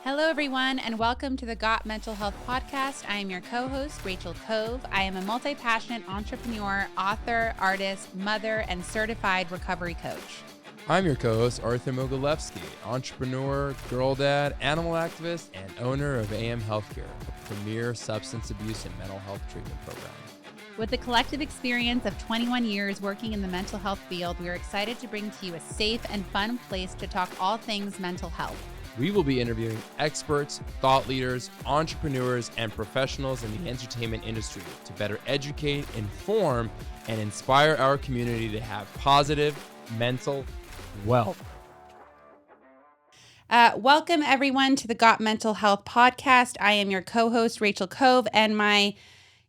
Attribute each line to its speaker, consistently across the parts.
Speaker 1: Hello, everyone, and welcome to the Got Mental Health Podcast. I am your co-host, Rachel Cove. I am a multi-passionate entrepreneur, author, artist, mother, and certified recovery coach.
Speaker 2: I'm your co-host, Arthur Mogilevsky, entrepreneur, girl dad, animal activist, and owner of AM Healthcare, a premier substance abuse and mental health treatment program.
Speaker 1: With the collective experience of 21 years working in the mental health field, we are excited to bring to you a safe and fun place to talk all things mental health.
Speaker 2: We will be interviewing experts, thought leaders, entrepreneurs, and professionals in the entertainment industry to better educate, inform, and inspire our community to have positive mental wealth.
Speaker 1: Welcome, everyone, to the Got Mental Health Podcast. I am your co-host, Rachel Cove, and my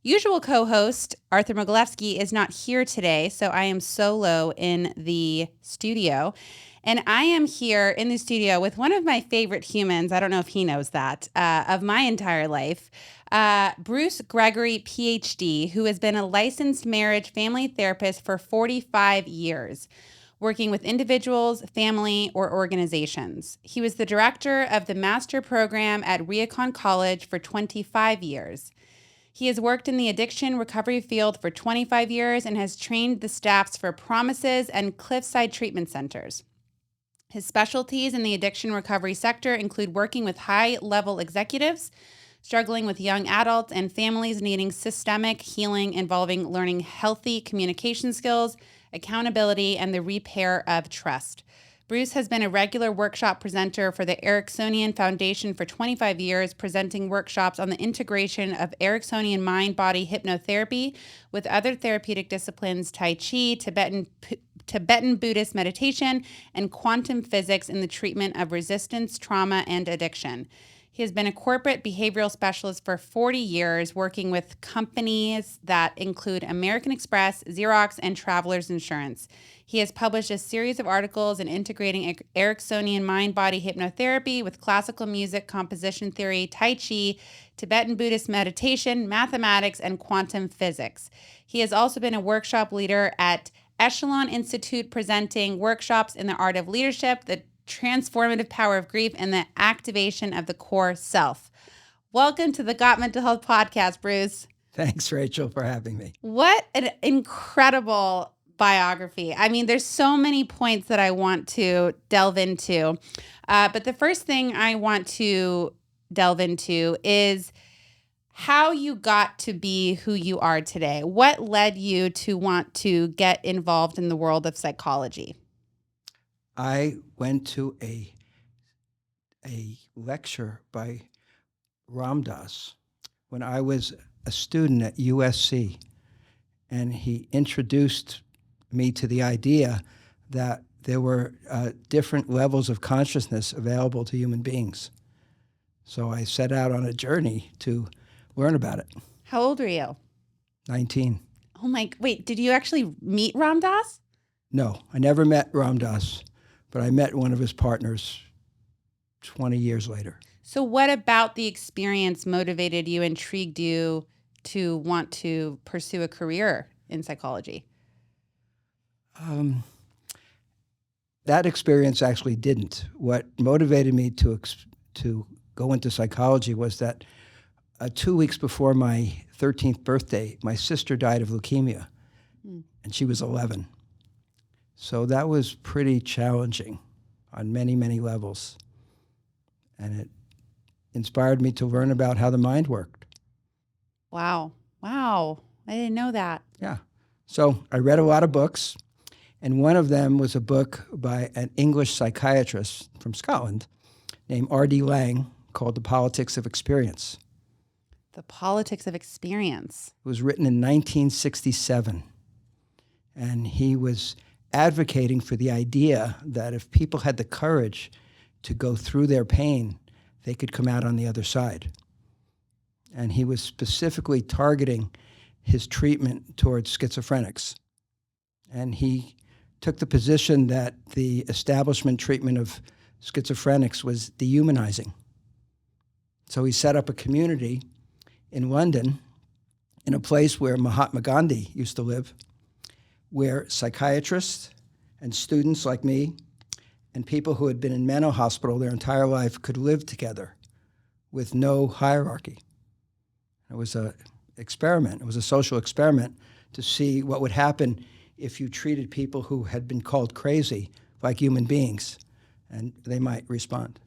Speaker 1: usual co-host, Arthur Mogilevsky, is not here today, so I am solo in the studio. And I am here in the studio with one of my favorite humans, I don't know if he knows that, of my entire life, Bruce Gregory, Ph.D., who has been a licensed marriage family therapist for 45 years, working with individuals, family, or organizations. He was the director of the master program at Ryokan College for 25 years. He has worked in the addiction recovery field for 25 years and has trained the staffs for Promises and Cliffside treatment centers. His specialties in the addiction recovery sector include working with high-level executives, struggling with young adults, and families needing systemic healing involving learning healthy communication skills, accountability, and the repair of trust. Bruce has been a regular workshop presenter for the Ericksonian Foundation for 25 years, presenting workshops on the integration of Ericksonian Mind-Body Hypnotherapy with other therapeutic disciplines, Tai Chi, Tibetan Buddhist meditation, and quantum physics in the treatment of resistance, trauma, and addiction. He has been a corporate behavioral specialist for 40 years, working with companies that include American Express, Xerox, and Travelers Insurance. He has published a series of articles in integrating Ericksonian Mind-Body Hypnotherapy with classical music, composition theory, Tai Chi, Tibetan Buddhist meditation, mathematics, and quantum physics. He has also been a workshop leader at Echelon Institute, presenting workshops in the art of leadership, the transformative power of grief, and the activation of the core self. Welcome to the Got Mental Health Podcast, Bruce.
Speaker 3: Thanks, Rachel, for having me.
Speaker 1: What an incredible biography. I mean, there's so many points that I want to delve into. But the first thing I want to delve into is how you got to be who you are today. What led you to want to get involved in the world of psychology?
Speaker 3: I went to a lecture by Ram Dass when I was a student at USC, and he introduced me to the idea that there were different levels of consciousness available to human beings. So I set out on a journey to learn about it.
Speaker 1: How old were you?
Speaker 3: 19.
Speaker 1: Oh wait, did you actually meet Ram Dass?
Speaker 3: No, I never met Ram Dass, but I met one of his partners 20 years later.
Speaker 1: So what about the experience motivated you, intrigued you to want to pursue a career in psychology?
Speaker 3: That experience actually didn't. What motivated me to go into psychology was that 2 weeks before my 13th birthday, my sister died of leukemia, and she was 11. So that was pretty challenging on many, many levels. And it inspired me to learn about how the mind worked.
Speaker 1: Wow. I didn't know that.
Speaker 3: Yeah. So I read a lot of books, and one of them was a book by an English psychiatrist from Scotland named R.D. Laing called The Politics of Experience.
Speaker 1: The Politics of Experience.
Speaker 3: It was written in 1967, and he was advocating for the idea that if people had the courage to go through their pain, they could come out on the other side. And he was specifically targeting his treatment towards schizophrenics. And he took the position that the establishment treatment of schizophrenics was dehumanizing. So he set up a community in London, in a place where Mahatma Gandhi used to live, where psychiatrists and students like me and people who had been in mental hospital their entire life could live together with no hierarchy. It was an experiment. It was a social experiment to see what would happen if you treated people who had been called crazy like human beings, and they might respond.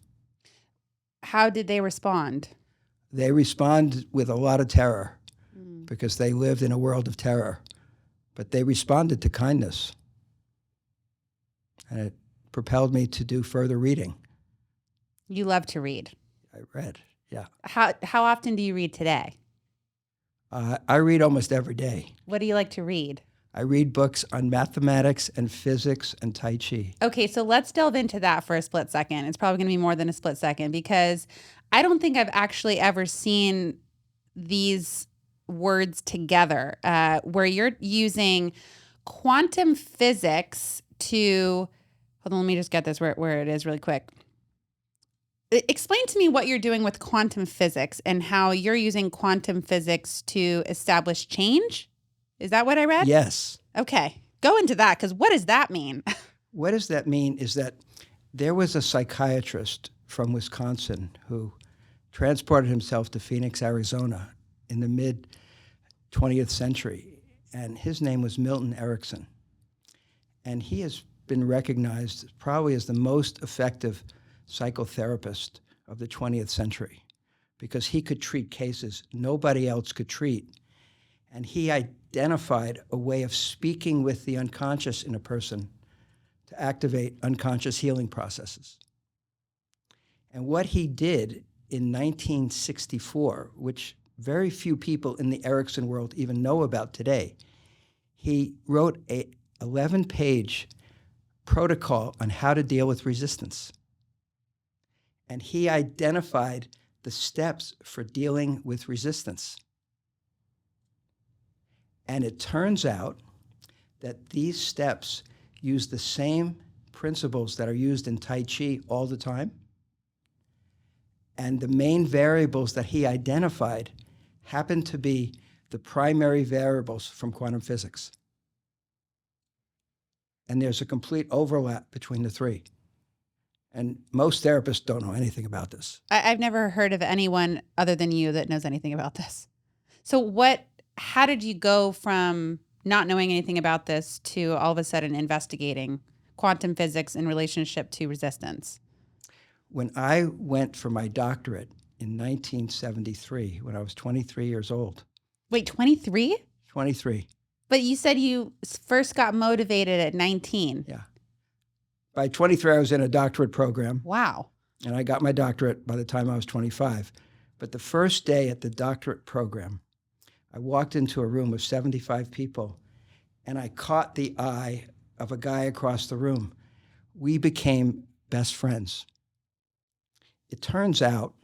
Speaker 1: How did they respond?
Speaker 3: They respond with a lot of terror because they lived in a world of terror. But they responded to kindness. And it propelled me to do further reading.
Speaker 1: You love to read.
Speaker 3: I read, yeah.
Speaker 1: How often do you read today?
Speaker 3: I read almost every day.
Speaker 1: What do you like to read?
Speaker 3: I read books on mathematics and physics and Tai Chi.
Speaker 1: Okay, so let's delve into that for a split second. It's probably going to be more than a split second because I don't think I've actually ever seen these words together where you're using quantum physics to, hold on, let me just get this where it is really quick. Explain to me what you're doing with quantum physics and how you're using quantum physics to establish change. Is that what I read?
Speaker 3: Yes.
Speaker 1: Okay. Go into that, because what does that mean?
Speaker 3: What does that mean is that there was a psychiatrist from Wisconsin who transported himself to Phoenix, Arizona in the mid-20th century, and his name was Milton Erickson. And he has been recognized probably as the most effective psychotherapist of the 20th century because he could treat cases nobody else could treat. And he identified a way of speaking with the unconscious in a person to activate unconscious healing processes. And what he did in 1964, which very few people in the Erickson world even know about today, he wrote a 11-page protocol on how to deal with resistance. And he identified the steps for dealing with resistance. And it turns out that these steps use the same principles that are used in Tai Chi all the time. And the main variables that he identified happen to be the primary variables from quantum physics. And there's a complete overlap between the three. And most therapists don't know anything about this.
Speaker 1: I've never heard of anyone other than you that knows anything about this. So how did you go from not knowing anything about this to all of a sudden investigating quantum physics in relationship to resistance?
Speaker 3: When I went for my doctorate in 1973, when I was 23 years old.
Speaker 1: Wait, 23?
Speaker 3: 23.
Speaker 1: But you said you first got motivated at 19.
Speaker 3: Yeah. By 23, I was in a doctorate program.
Speaker 1: Wow.
Speaker 3: And I got my doctorate by the time I was 25. But the first day at the doctorate program, I walked into a room of 75 people, and I caught the eye of a guy across the room. We became best friends. It turns out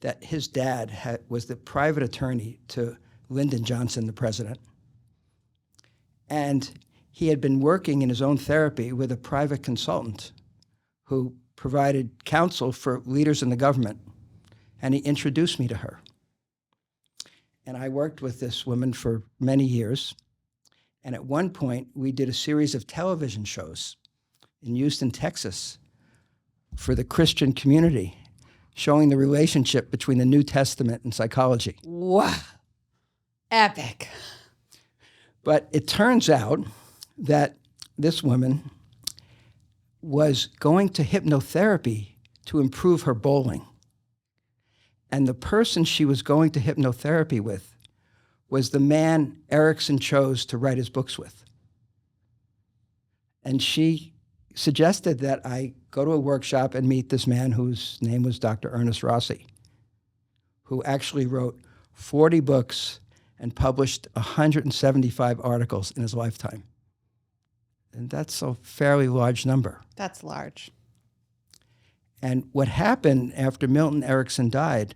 Speaker 3: that his dad was the private attorney to Lyndon Johnson, the president. And he had been working in his own therapy with a private consultant who provided counsel for leaders in the government. And he introduced me to her. And I worked with this woman for many years. And at one point, we did a series of television shows in Houston, Texas, for the Christian community, showing the relationship between the New Testament and psychology.
Speaker 1: Wow. Epic.
Speaker 3: But it turns out that this woman was going to hypnotherapy to improve her bowling. And the person she was going to hypnotherapy with was the man Erickson chose to write his books with. And she suggested that I go to a workshop and meet this man whose name was Dr. Ernest Rossi, who actually wrote 40 books and published 175 articles in his lifetime. And that's a fairly large number.
Speaker 1: That's large.
Speaker 3: And what happened after Milton Erickson died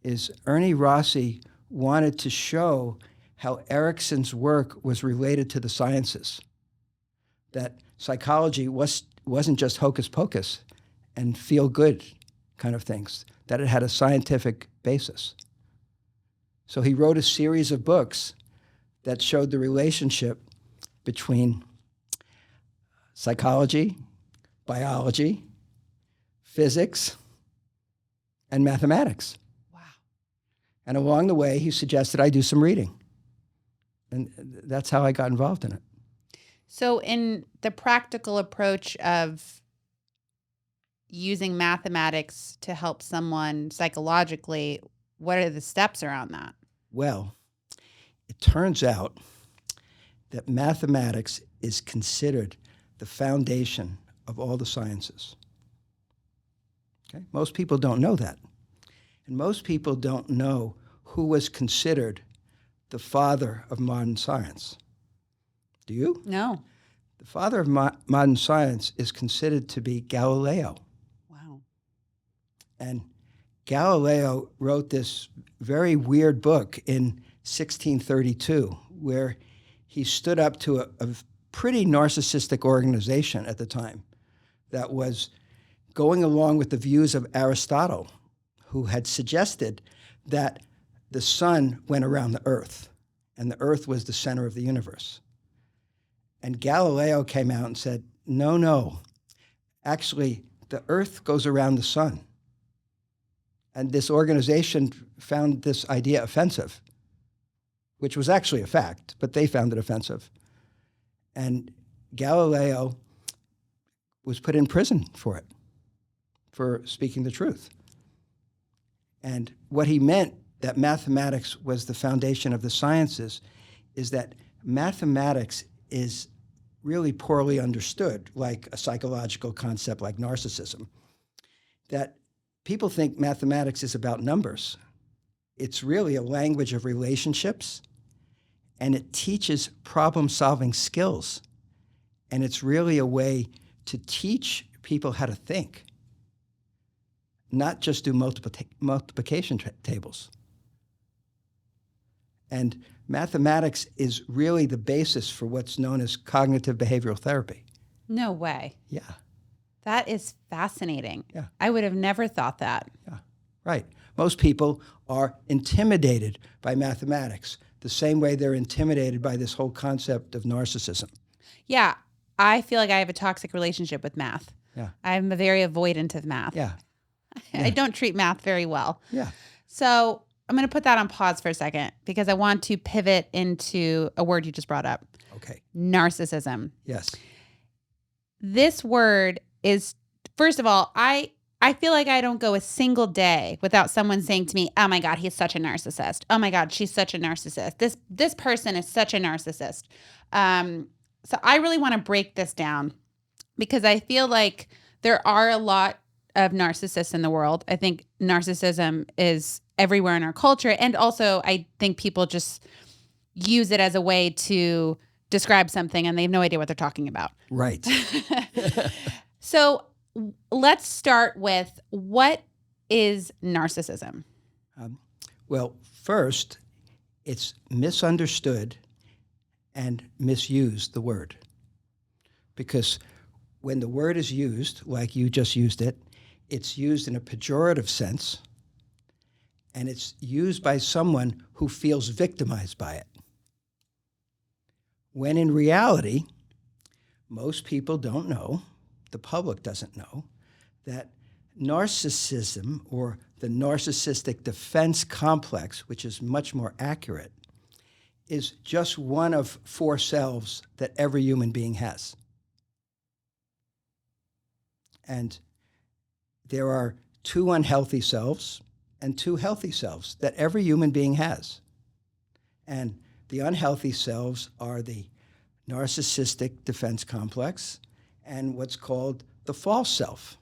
Speaker 3: is Ernie Rossi wanted to show how Erickson's work was related to the sciences, that psychology wasn't just hocus pocus and feel good kind of things, that it had a scientific basis. So he wrote a series of books that showed the relationship between psychology, biology, physics, and mathematics. And along the way, he suggested I do some reading. And that's how I got involved in it.
Speaker 1: So in the practical approach of using mathematics to help someone psychologically, what are the steps around that?
Speaker 3: Well, it turns out that mathematics is considered the foundation of all the sciences. Okay? Most people don't know that. And most people don't know who was considered the father of modern science. Do you?
Speaker 1: No.
Speaker 3: The father of modern science is considered to be Galileo.
Speaker 1: Wow.
Speaker 3: And Galileo wrote this very weird book in 1632 where he stood up to a pretty narcissistic organization at the time that was going along with the views of Aristotle, who had suggested that the sun went around the earth and the earth was the center of the universe. And Galileo came out and said, no, actually the earth goes around the sun. And this organization found this idea offensive, which was actually a fact, but they found it offensive. And Galileo was put in prison for it, for speaking the truth. And what he meant that mathematics was the foundation of the sciences is that mathematics is really poorly understood, like a psychological concept like narcissism, that people think mathematics is about numbers. It's really a language of relationships, and it teaches problem-solving skills. And it's really a way to teach people how to think, not just do multiplication tables. And mathematics is really the basis for what's known as cognitive behavioral therapy.
Speaker 1: No way.
Speaker 3: Yeah.
Speaker 1: That is fascinating.
Speaker 3: Yeah.
Speaker 1: I would have never thought that.
Speaker 3: Yeah, right. Most people are intimidated by mathematics the same way they're intimidated by this whole concept of narcissism.
Speaker 1: Yeah. I feel like I have a toxic relationship with math.
Speaker 3: Yeah.
Speaker 1: I'm very avoidant of math.
Speaker 3: Yeah.
Speaker 1: I don't treat math very well.
Speaker 3: Yeah.
Speaker 1: So I'm going to put that on pause for a second because I want to pivot into a word you just brought up.
Speaker 3: Okay.
Speaker 1: Narcissism.
Speaker 3: Yes.
Speaker 1: This word is, first of all, I feel like I don't go a single day without someone saying to me, oh my God, he's such a narcissist. Oh my God, she's such a narcissist. This person is such a narcissist. So I really want to break this down because I feel like there are a lot of narcissists in the world. I think narcissism is everywhere in our culture. And also I think people just use it as a way to describe something and they have no idea what they're talking about.
Speaker 3: Right.
Speaker 1: So let's start with, what is narcissism?
Speaker 3: Well, first, it's misunderstood and misused, the word. Because when the word is used, like you just used it, it's used in a pejorative sense, and it's used by someone who feels victimized by it. When in reality, most people don't know, the public doesn't know, that narcissism, or the narcissistic defense complex, which is much more accurate, is just one of 4 selves that every human being has. And there are 2 unhealthy selves and 2 healthy selves that every human being has. And the unhealthy selves are the narcissistic defense complex and what's called the false self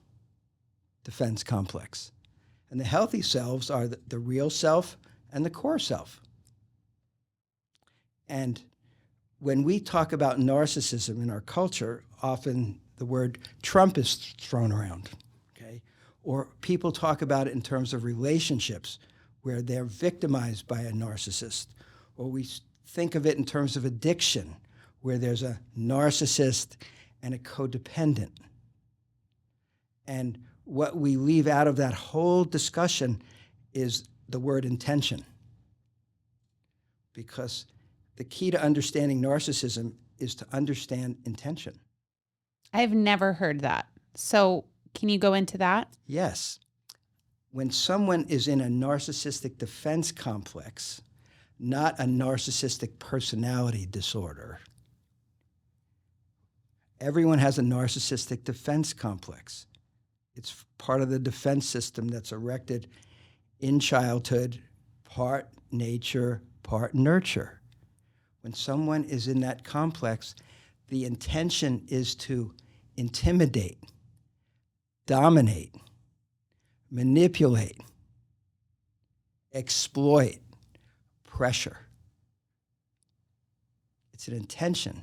Speaker 3: defense complex. And the healthy selves are the real self and the core self. And when we talk about narcissism in our culture, often the word Trump is thrown around, okay? Or people talk about it in terms of relationships where they're victimized by a narcissist. Or we think of it in terms of addiction, where there's a narcissist and a codependent. And what we leave out of that whole discussion is the word intention. Because the key to understanding narcissism is to understand intention.
Speaker 1: I've never heard that. So can you go into that?
Speaker 3: Yes. when someone is in a narcissistic defense complex, not a narcissistic personality disorder. Everyone has a narcissistic defense complex. It's part of the defense system that's erected in childhood, part nature, part nurture. When someone is in that complex, the intention is to intimidate, dominate, manipulate, exploit, pressure. It's an intention,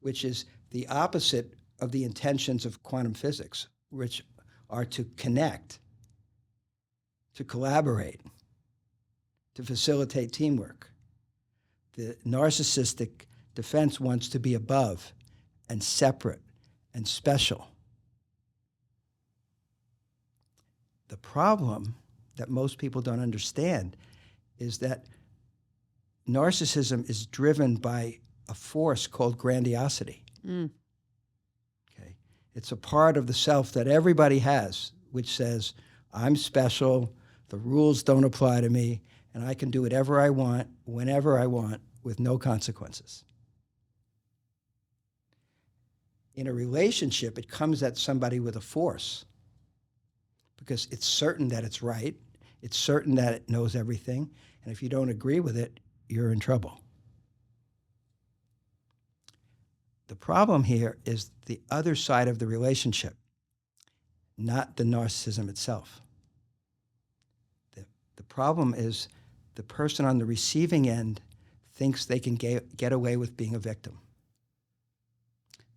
Speaker 3: which is the opposite of the intentions of quantum physics, which are to connect, to collaborate, to facilitate teamwork. The narcissistic defense wants to be above and separate and special. The problem that most people don't understand is that narcissism is driven by a force called grandiosity. Okay. It's a part of the self that everybody has, which says, I'm special, the rules don't apply to me, and I can do whatever I want, whenever I want, with no consequences. In a relationship, it comes at somebody with a force because it's certain that it's right, it's certain that it knows everything, and if you don't agree with it, you're in trouble. The problem here is the other side of the relationship, not the narcissism itself. The problem is the person on the receiving end thinks they can get away with being a victim.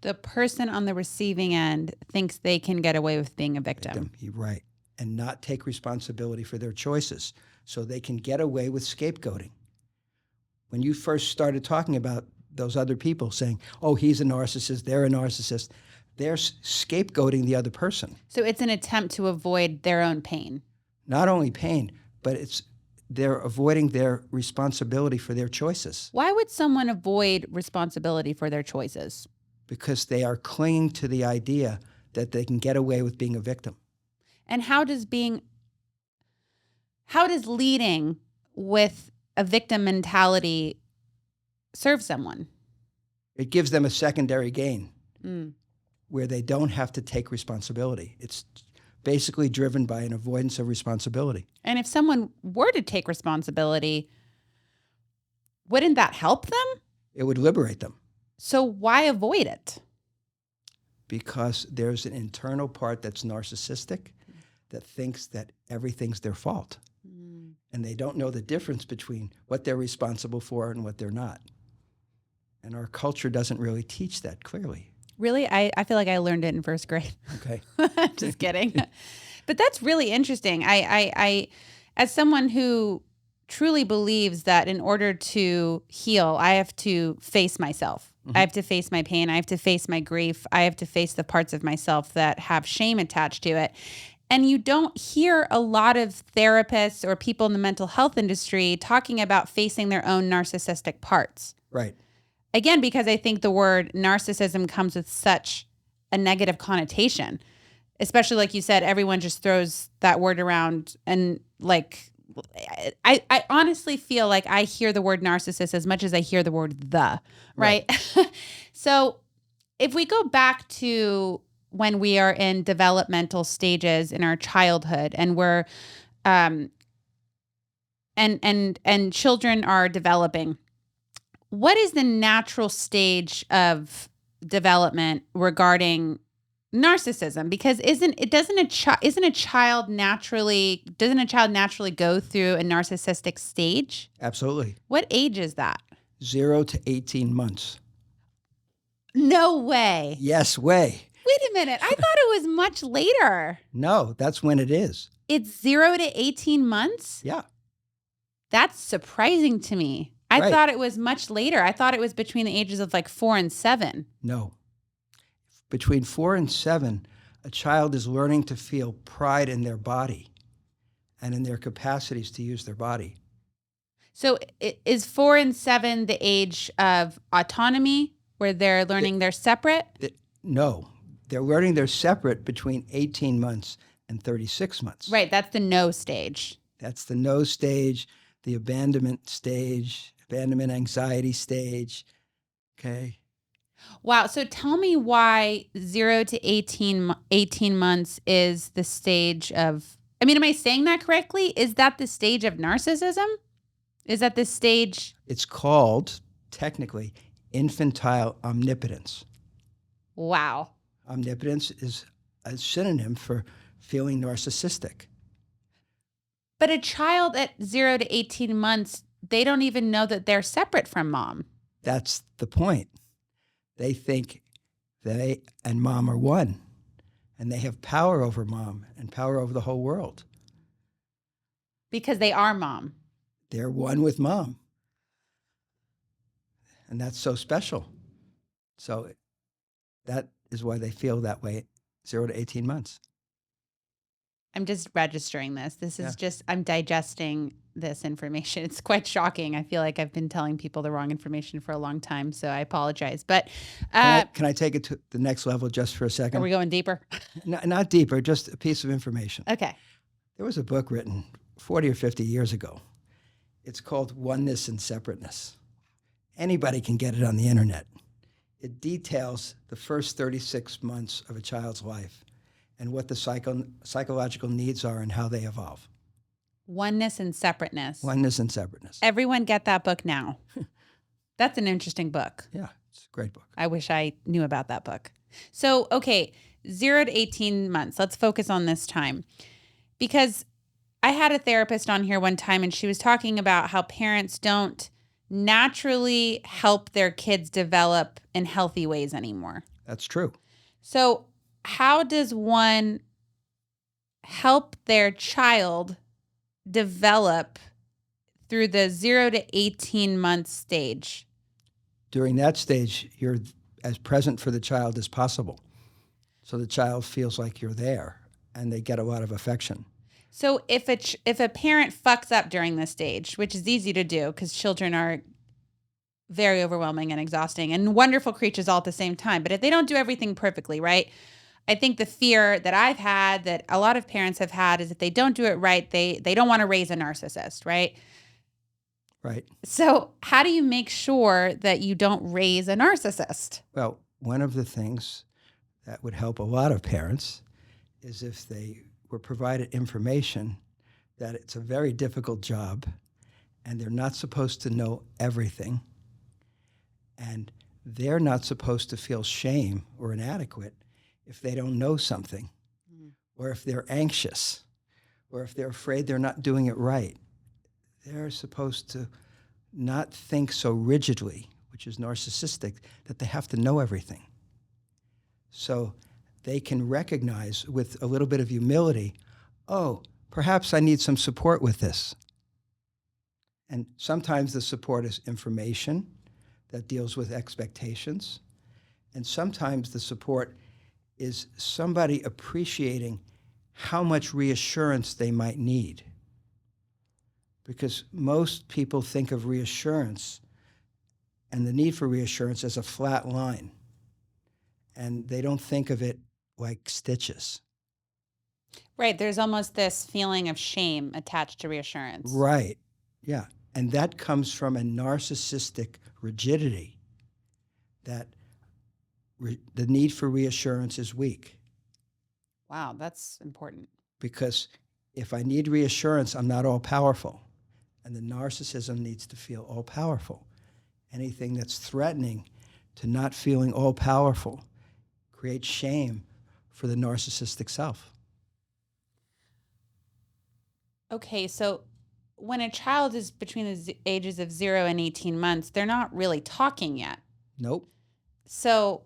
Speaker 1: The person on the receiving end thinks they can get away with being a victim.
Speaker 3: You're right. And not take responsibility for their choices. So they can get away with scapegoating. When you first started talking about those other people saying, oh, he's a narcissist, they're a narcissist, they're scapegoating the other person.
Speaker 1: So it's an attempt to avoid their own pain.
Speaker 3: Not only pain, but they're avoiding their responsibility for their choices.
Speaker 1: Why would someone avoid responsibility for their choices?
Speaker 3: Because they are clinging to the idea that they can get away with being a victim.
Speaker 1: And how does leading with a victim mentality serve someone?
Speaker 3: It gives them a secondary gain where they don't have to take responsibility. It's basically driven by an avoidance of responsibility.
Speaker 1: And if someone were to take responsibility, wouldn't that help them?
Speaker 3: It would liberate them.
Speaker 1: So why avoid it?
Speaker 3: Because there's an internal part that's narcissistic that thinks that everything's their fault. And they don't know the difference between what they're responsible for and what they're not. And our culture doesn't really teach that clearly.
Speaker 1: Really? I feel like I learned it in first grade.
Speaker 3: Okay.
Speaker 1: Just kidding. But that's really interesting. I as someone who truly believes that in order to heal, I have to face myself. I have to face my pain. I have to face my grief. I have to face the parts of myself that have shame attached to it. And you don't hear a lot of therapists or people in the mental health industry talking about facing their own narcissistic parts.
Speaker 3: Right.
Speaker 1: Again, because I think the word narcissism comes with such a negative connotation, especially like you said, everyone just throws that word around. And like, I honestly feel like I hear the word narcissist as much as I hear the word the, right? So if we go back to when we are in developmental stages in our childhood and we're, and children are developing, what is the natural stage of development regarding narcissism? Because doesn't a child naturally go through a narcissistic stage?
Speaker 3: Absolutely.
Speaker 1: What age is that?
Speaker 3: 0 to 18 months.
Speaker 1: No way.
Speaker 3: Yes way.
Speaker 1: Wait a minute. I thought it was much later.
Speaker 3: No, that's when it is.
Speaker 1: It's 0 to 18 months?
Speaker 3: Yeah.
Speaker 1: That's surprising to me. I thought it was much later. I thought it was between the ages of like 4 and 7.
Speaker 3: No. Between 4 and 7, a child is learning to feel pride in their body and in their capacities to use their body.
Speaker 1: So is 4 and 7 the age of autonomy where they're learning they're separate?
Speaker 3: No. They're learning they're separate between 18 months and 36 months.
Speaker 1: Right. That's the no stage.
Speaker 3: That's the no stage, the abandonment stage, abandonment anxiety stage. Okay.
Speaker 1: Wow. So tell me why 0 to 18 months is the stage of, I mean, am I saying that correctly? Is that the stage of narcissism? Is that the stage?
Speaker 3: It's called, technically, infantile omnipotence.
Speaker 1: Wow.
Speaker 3: Omnipotence is a synonym for feeling narcissistic.
Speaker 1: But a child at 0 to 18 months, they don't even know that they're separate from mom.
Speaker 3: That's the point. They think they and mom are one, and they have power over mom and power over the whole world.
Speaker 1: Because they are mom.
Speaker 3: They're one with mom. And that's so special. So that is why they feel that way 0 to 18 months.
Speaker 1: I'm just registering this. This is
Speaker 3: Yeah.
Speaker 1: just, I'm digesting this information. It's quite shocking. I feel like I've been telling people the wrong information for a long time, so I apologize. But
Speaker 3: Can I take it to the next level just for a second?
Speaker 1: are we going deeper?
Speaker 3: Not deeper, just a piece of information.
Speaker 1: Okay.
Speaker 3: There was a book written 40 or 50 years ago. It's called Oneness and Separateness. Anybody can get it on the internet. It details the first 36 months of a child's life and what the psychological needs are and how they evolve.
Speaker 1: Oneness and separateness.
Speaker 3: Oneness and Separateness.
Speaker 1: Everyone get that book now. That's an interesting book.
Speaker 3: Yeah, it's a great book.
Speaker 1: I wish I knew about that book. So, okay, 0 to 18 months. Let's focus on this time. Because I had a therapist on here one time, and she was talking about how parents don't naturally help their kids develop in healthy ways anymore.
Speaker 3: That's true.
Speaker 1: So how does one help their child develop through the 0 to 18 month stage?
Speaker 3: During that stage, you're as present for the child as possible. So the child feels like you're there and they get a lot of affection.
Speaker 1: So if a parent fucks up during this stage, which is easy to do because children are very overwhelming and exhausting and wonderful creatures all at the same time. But if they don't do everything perfectly, right? I think the fear that I've had, that a lot of parents have had, is if they don't do it right, they don't want to raise a narcissist, right?
Speaker 3: Right.
Speaker 1: So how do you make sure that you don't raise a narcissist?
Speaker 3: Well, one of the things that would help a lot of parents is if they were provided information that it's a very difficult job and they're not supposed to know everything, and they're not supposed to feel shame or inadequate if they don't know something, or if they're anxious, or if they're afraid they're not doing it right. They're supposed to not think so rigidly, which is narcissistic, that they have to know everything. So they can recognize with a little bit of humility, oh, perhaps I need some support with this. And sometimes the support is information that deals with expectations. And sometimes the support is somebody appreciating how much reassurance they might need. Because most people think of reassurance and the need for reassurance as a flat line. And they don't think of it like stitches.
Speaker 1: Right. There's almost this feeling of shame attached to reassurance.
Speaker 3: Right. Yeah. And that comes from a narcissistic rigidity that the need for reassurance is weak.
Speaker 1: Wow, that's important.
Speaker 3: Because if I need reassurance, I'm not all powerful. And the narcissism needs to feel all powerful. Anything that's threatening to not feeling all powerful creates shame for the narcissistic self.
Speaker 1: Okay, so when a child is between the ages of 0 and 18 months, they're not really talking yet.
Speaker 3: Nope.
Speaker 1: So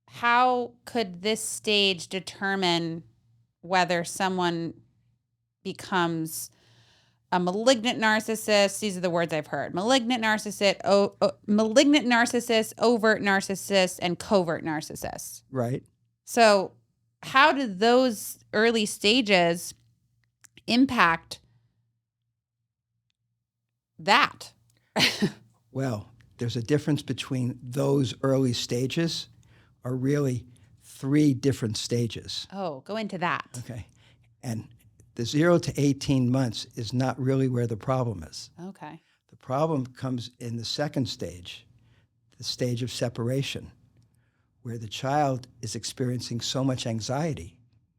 Speaker 1: how could this stage determine whether someone becomes a malignant narcissist? These are the words I've heard. Malignant narcissist, overt narcissist, and covert narcissist.
Speaker 3: Right.
Speaker 1: So how do those early stages impact that?
Speaker 3: Well, there's a difference between those early stages are really 3 different stages.
Speaker 1: Oh, go into that.
Speaker 3: Okay. And the 0 to 18 months is not really where the problem is.
Speaker 1: Okay.
Speaker 3: The problem comes in the second stage, the stage of separation, where the child is experiencing so much anxiety,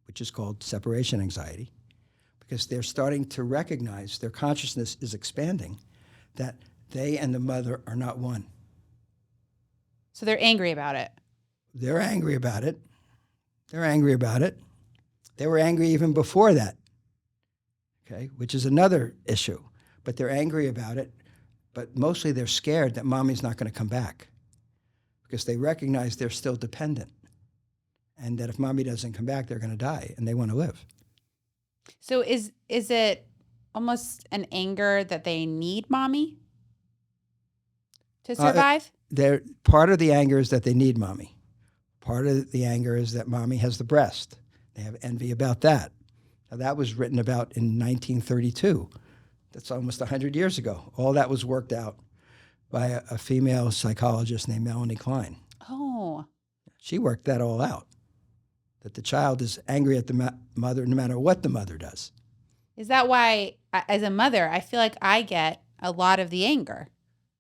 Speaker 3: which is called separation anxiety, because they're starting to recognize, their consciousness is expanding, that they and the mother are not one.
Speaker 1: So they're angry about it.
Speaker 3: They're angry about it. They're angry about it. They were angry even before that, okay, which is another issue. But they're angry about it, but mostly they're scared that mommy's not going to come back because they recognize they're still dependent and that if mommy doesn't come back, they're going to die and they want to live.
Speaker 1: So is it almost an anger that they need mommy to survive?
Speaker 3: Part of the anger is that they need mommy. Part of the anger is that mommy has the breast. They have envy about that. Now, that was written about in 1932. That's almost 100 years ago. All that was worked out by a female psychologist named Melanie Klein.
Speaker 1: Oh.
Speaker 3: She worked that all out, that the child is angry at the mother no matter what the mother does.
Speaker 1: Is that why, as a mother, I feel like I get a lot of the anger?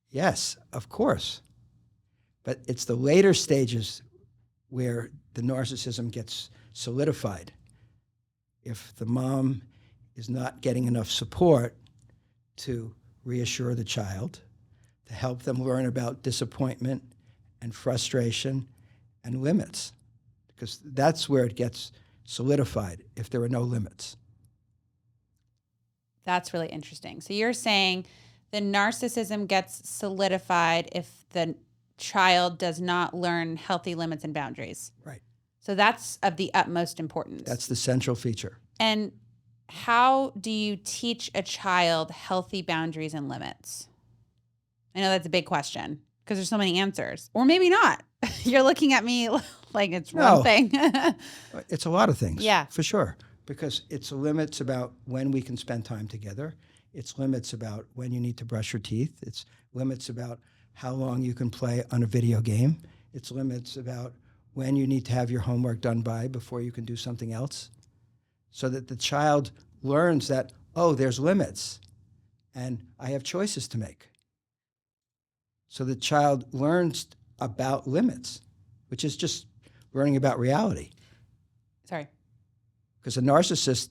Speaker 3: Yes, of course. But it's the later stages where the narcissism gets solidified. If the mom is not getting enough support to reassure the child, to help them learn about disappointment and frustration and limits, because that's where it gets solidified if there are no limits.
Speaker 1: That's really interesting. So you're saying the narcissism gets solidified if the child does not learn healthy limits and boundaries.
Speaker 3: Right.
Speaker 1: So that's of the utmost importance.
Speaker 3: That's the central feature.
Speaker 1: And how do you teach a child healthy boundaries and limits? I know that's a big question because there's so many answers. Or maybe not. You're looking at me like it's one thing.
Speaker 3: It's a lot of things.
Speaker 1: Yeah.
Speaker 3: For sure. Because it's limits about when we can spend time together. It's limits about when you need to brush your teeth. It's limits about how long you can play on a video game. It's limits about when you need to have your homework done by before you can do something else. So that the child learns that, oh, there's limits and I have choices to make. So the child learns about limits, which is just learning about reality.
Speaker 1: Sorry.
Speaker 3: Because a narcissist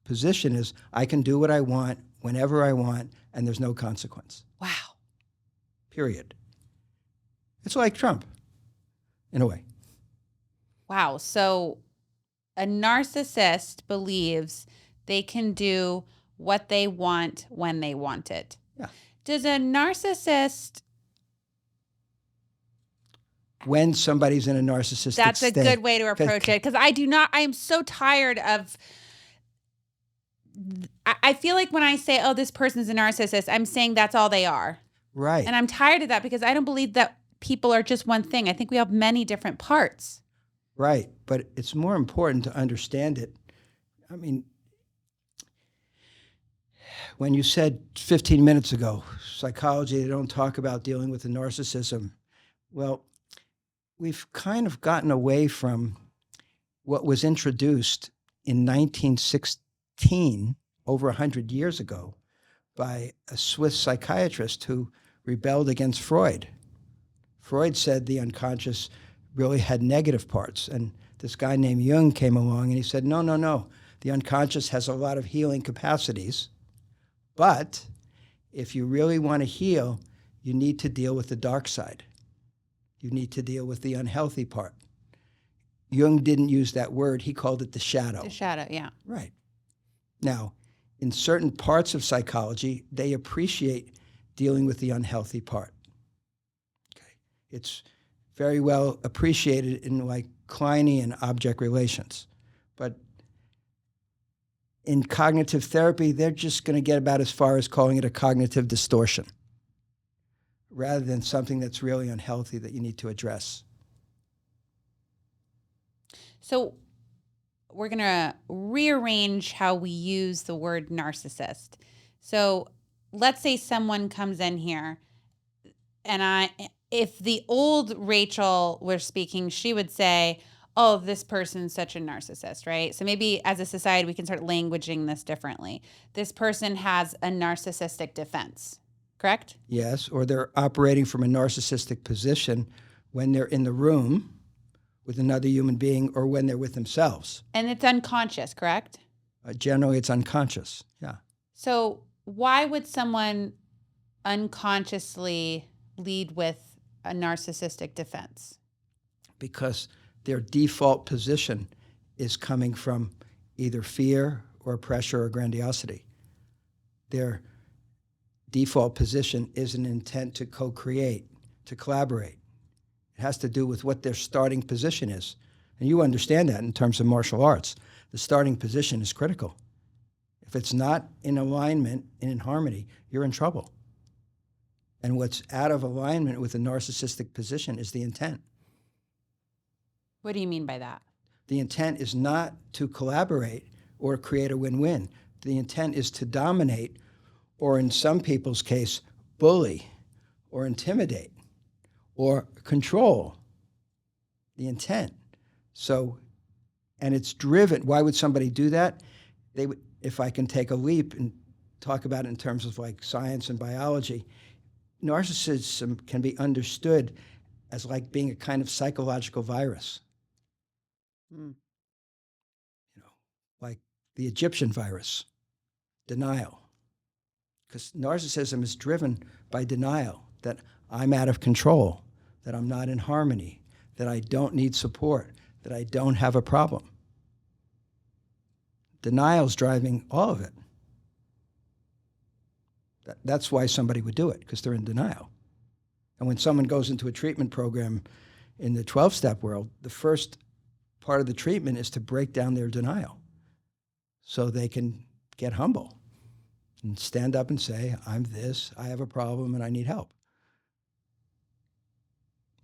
Speaker 3: position is, I can do what I want, whenever I want, and there's no consequence.
Speaker 1: Wow.
Speaker 3: Period. It's like Trump, in a way.
Speaker 1: Wow. So a narcissist believes they can do what they want when they want it.
Speaker 3: Yeah.
Speaker 1: Does a narcissist...
Speaker 3: When somebody's in a narcissistic
Speaker 1: That's a
Speaker 3: state,
Speaker 1: good way to approach it. Because I am so tired of... I feel like when I say, oh, this person's a narcissist, I'm saying that's all they are.
Speaker 3: Right.
Speaker 1: And I'm tired of that because I don't believe that people are just one thing. I think we have many different parts.
Speaker 3: Right. But it's more important to understand it. I mean, when you said 15 minutes ago, psychology, they don't talk about dealing with the narcissism. Well, we've kind of gotten away from what was introduced in 1916, over 100 years ago, by a Swiss psychiatrist who rebelled against Freud. Freud said the unconscious really had negative parts. And this guy named Jung came along and he said, no. The unconscious has a lot of healing capacities. But if you really want to heal, you need to deal with the dark side. You need to deal with the unhealthy part. Jung didn't use that word. He called it the shadow.
Speaker 1: The shadow, yeah.
Speaker 3: Right. Now, in certain parts of psychology, they appreciate dealing with the unhealthy part. Okay. It's very well appreciated in like Kleinian object relations. But in cognitive therapy, they're just going to get about as far as calling it a cognitive distortion, rather than something that's really unhealthy that you need to address.
Speaker 1: So we're going to rearrange how we use the word narcissist. So let's say someone comes in here and if the old Rachel were speaking, she would say, oh, this person's such a narcissist, right? So maybe as a society, we can start languaging this differently. This person has a narcissistic defense, correct?
Speaker 3: Yes, or they're operating from a narcissistic position when they're in the room with another human being or when they're with themselves.
Speaker 1: And it's unconscious, correct?
Speaker 3: Generally, it's unconscious. Yeah.
Speaker 1: So why would someone unconsciously lead with a narcissistic defense?
Speaker 3: Because their default position is coming from either fear or pressure or grandiosity. Their default position is an intent to co-create, to collaborate. It has to do with what their starting position is. And you understand that in terms of martial arts. The starting position is critical. If it's not in alignment and in harmony, you're in trouble. And what's out of alignment with a narcissistic position is the intent.
Speaker 1: What do you mean by that?
Speaker 3: The intent is not to collaborate or create a win-win. The intent is to dominate, or in some people's case, bully or intimidate or control. The intent. So, and it's driven. Why would somebody do that? They would, if I can take a leap and talk about it in terms of like science and biology, narcissism can be understood as like being a kind of psychological virus. You know, like the Egyptian virus, denial. Because narcissism is driven by denial, that I'm out of control, that I'm not in harmony, that I don't need support, that I don't have a problem. Denial's driving all of it. That's why somebody would do it, because they're in denial. And when someone goes into a treatment program in the 12-step world, the first part of the treatment is to break down their denial so they can get humble and stand up and say, I'm this, I have a problem, and I need help.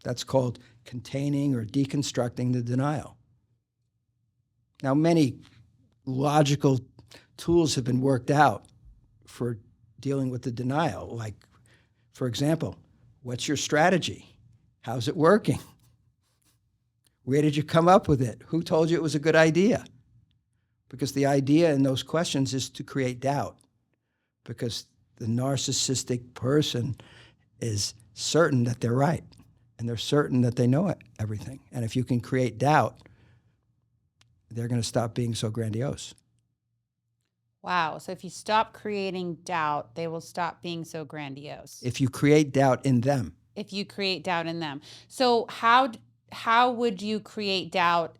Speaker 3: That's called containing or deconstructing the denial. Now, many logical tools have been worked out for dealing with the denial. Like, for example, what's your strategy? How's it working? Where did you come up with it? Who told you it was a good idea? Because the idea in those questions is to create doubt. Because the narcissistic person is certain that they're right. And they're certain that they know everything. And if you can create doubt, they're going to stop being so grandiose.
Speaker 1: Wow. So if you stop creating doubt, they will stop being so grandiose.
Speaker 3: If you create doubt in them.
Speaker 1: If you create doubt in them. So how would you create doubt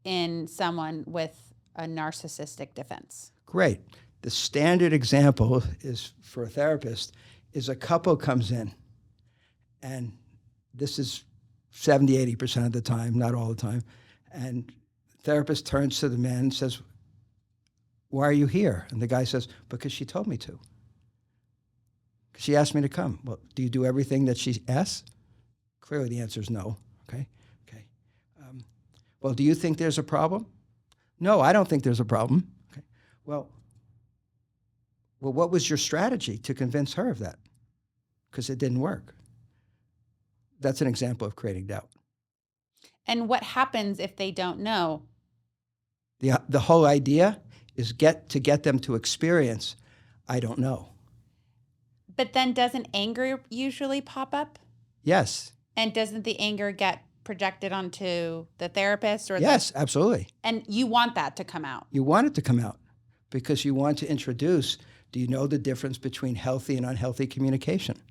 Speaker 1: in someone with a narcissistic defense?
Speaker 3: Great. The standard example is for a therapist is a couple comes in, and this is 70, 80% of the time, not all the time, and the therapist turns to the man and says, why are you here? And the guy says, because she told me to. She asked me to come. Well, do you do everything that she asks? Clearly the answer is no. Okay. Well, do you think there's a problem? No, I don't think there's a problem. Okay. Well, what was your strategy to convince her of that? Because it didn't work. That's an example of creating doubt.
Speaker 1: And what happens if they don't know?
Speaker 3: The whole idea is get them to experience, I don't know.
Speaker 1: But then doesn't anger usually pop up?
Speaker 3: Yes.
Speaker 1: And doesn't the anger get projected onto the therapist?
Speaker 3: Yes, absolutely.
Speaker 1: And you want that to come out?
Speaker 3: You want it to come out because you want to introduce, do you know the difference between healthy and unhealthy communication?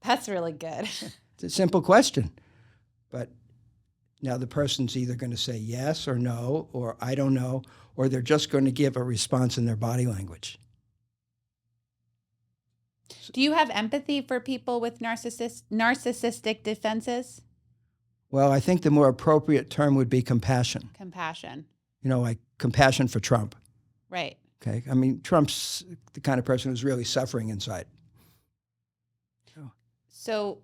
Speaker 1: That's really good.
Speaker 3: It's a simple question. But now the person's either going to say yes or no, or I don't know, or they're just going to give a response in their body language.
Speaker 1: Do you have empathy for people with narcissistic defenses?
Speaker 3: Well, I think the more appropriate term would be compassion.
Speaker 1: Compassion.
Speaker 3: You know, like compassion for Trump.
Speaker 1: Right.
Speaker 3: Okay. I mean, Trump's the kind of person who's really suffering inside.
Speaker 1: So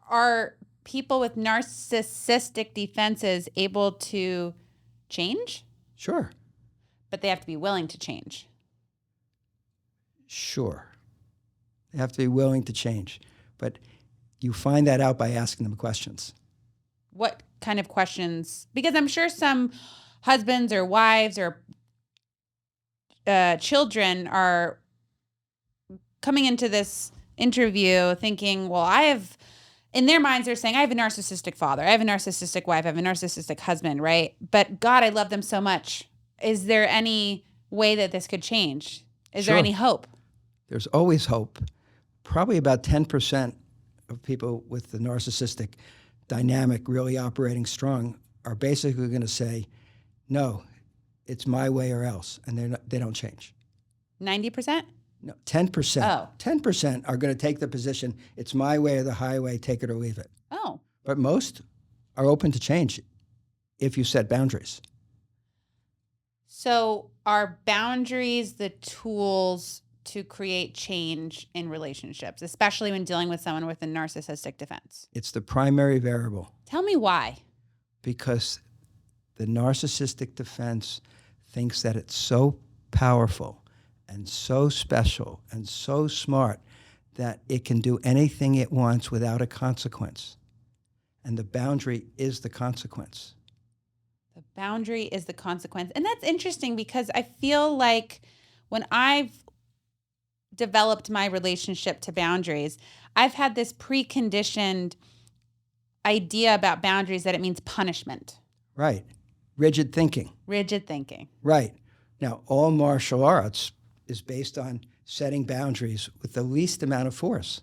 Speaker 1: are people with narcissistic defenses able to change?
Speaker 3: Sure.
Speaker 1: But they have to be willing to change.
Speaker 3: Sure. They have to be willing to change. But You find that out by asking them questions.
Speaker 1: What kind of questions? Because I'm sure some husbands or wives or children are coming into this interview thinking, well, in their minds, they're saying, I have a narcissistic father, I have a narcissistic wife, I have a narcissistic husband, right? But God, I love them so much. Is there any way that this could change? Is there
Speaker 3: Sure.
Speaker 1: any hope?
Speaker 3: There's always hope. Probably about 10% of people with the narcissistic dynamic really operating strong are basically going to say, no, it's my way or else, and they don't change.
Speaker 1: 90%?
Speaker 3: No, 10%.
Speaker 1: Oh.
Speaker 3: 10% are going to take the position, it's my way or the highway, take it or leave it.
Speaker 1: Oh.
Speaker 3: But most are open to change if you set boundaries.
Speaker 1: So are boundaries the tools to create change in relationships, especially when dealing with someone with a narcissistic defense?
Speaker 3: It's the primary variable.
Speaker 1: Tell me why.
Speaker 3: Because the narcissistic defense thinks that it's so powerful and so special and so smart that it can do anything it wants without a consequence. And the boundary is the consequence.
Speaker 1: The boundary is the consequence. And that's interesting because I feel like when I've developed my relationship to boundaries, I've had this preconditioned idea about boundaries that it means punishment.
Speaker 3: Right. Rigid thinking.
Speaker 1: Rigid thinking.
Speaker 3: Right. Now, all martial arts is based on setting boundaries with the least amount of force,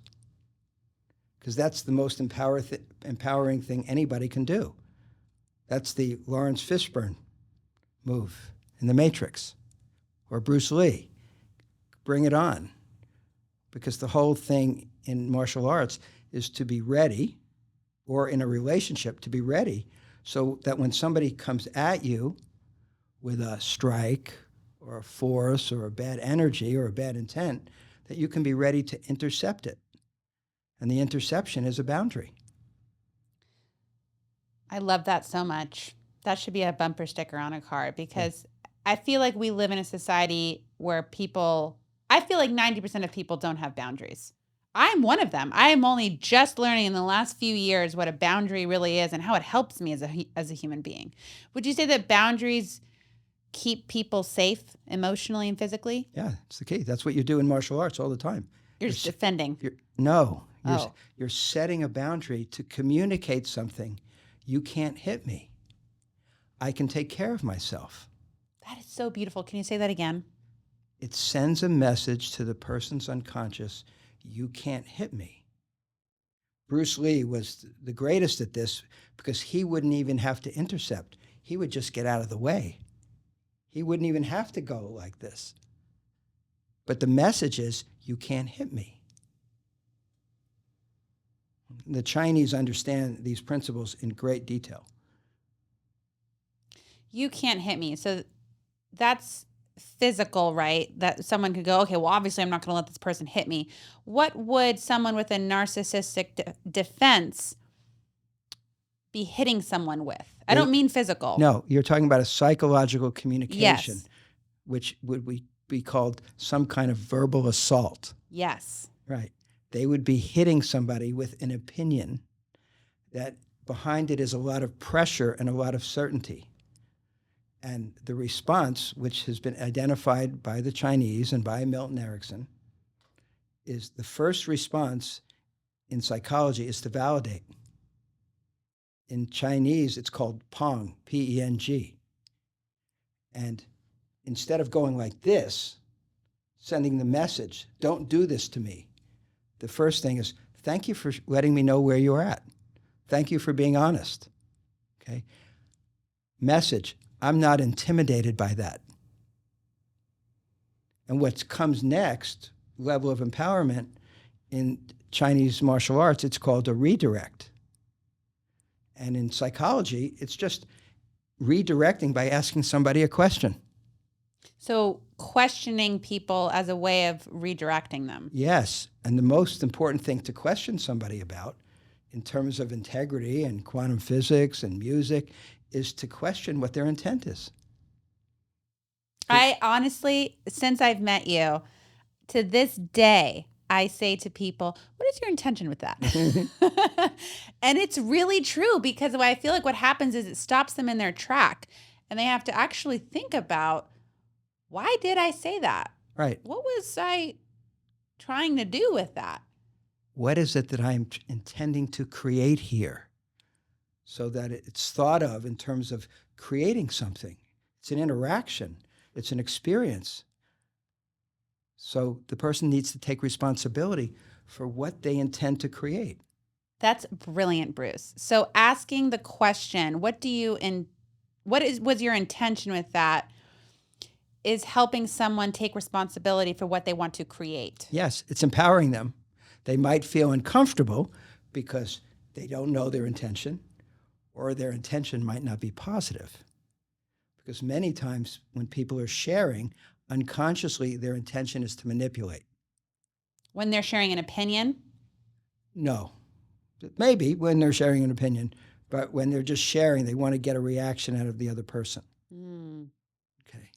Speaker 3: because that's the most empowering thing anybody can do. That's the Lawrence Fishburne move in The Matrix, or Bruce Lee. Bring it on. Because the whole thing in martial arts is to be ready, or in a relationship to be ready, so that when somebody comes at you with a strike or a force or a bad energy or a bad intent, that you can be ready to intercept it. And the interception is a boundary.
Speaker 1: I love that so much. That should be a bumper sticker on a car, because I feel like we live in a society where I feel like 90% of people don't have boundaries. I'm one of them. I am only just learning in the last few years what a boundary really is and how it helps me as a human being. Would you say that boundaries keep people safe emotionally and physically?
Speaker 3: Yeah, it's the key. That's what you do in martial arts all the time.
Speaker 1: You're just defending.
Speaker 3: You're setting a boundary to communicate something. You can't hit me. I can take care of myself.
Speaker 1: That is so beautiful. Can you say that again?
Speaker 3: It sends a message to the person's unconscious, you can't hit me. Bruce Lee was the greatest at this because he wouldn't even have to intercept. He would just get out of the way. He wouldn't even have to go like this. But the message is, you can't hit me. The Chinese understand these principles in great detail.
Speaker 1: You can't hit me. So that's physical, right? That someone could go, okay, well, obviously I'm not going to let this person hit me. What would someone with a narcissistic defense be hitting someone with? I don't mean physical.
Speaker 3: No, you're talking about a psychological communication,
Speaker 1: Yes.
Speaker 3: which would be called some kind of verbal assault.
Speaker 1: Yes.
Speaker 3: Right. They would be hitting somebody with an opinion that behind it is a lot of pressure and a lot of certainty. And the response, which has been identified by the Chinese and by Milton Erickson, is the first response in psychology is to validate. In Chinese, it's called Pong, P-E-N-G. And instead of going like this, sending the message, don't do this to me, the first thing is, thank you for letting me know where you're at. Thank you for being honest. Okay? Message, I'm not intimidated by that. And what comes next, level of empowerment, in Chinese martial arts, it's called a redirect. And in psychology, it's just redirecting by asking somebody a question.
Speaker 1: So questioning people as a way of redirecting them.
Speaker 3: Yes. And the most important thing to question somebody about in terms of integrity and quantum physics and music is to question what their intent is.
Speaker 1: I honestly, since I've met you, to this day, I say to people, what is your intention with that? And it's really true, because I feel like what happens is it stops them in their track, and they have to actually think about, why did I say that?
Speaker 3: Right.
Speaker 1: What was I trying to do with that?
Speaker 3: What is it that I'm intending to create here? So that it's thought of in terms of creating something. It's an interaction. It's an experience. So the person needs to take responsibility for what they intend to create.
Speaker 1: That's brilliant, Bruce. So asking the question, was your intention with that, is helping someone take responsibility for what they want to create.
Speaker 3: Yes, it's empowering them. They might feel uncomfortable because they don't know their intention, or their intention might not be positive. Because many times when people are sharing, unconsciously their intention is to manipulate.
Speaker 1: When they're sharing an opinion?
Speaker 3: No. Maybe when they're sharing an opinion, but when they're just sharing, they want to get a reaction out of the other person. Okay.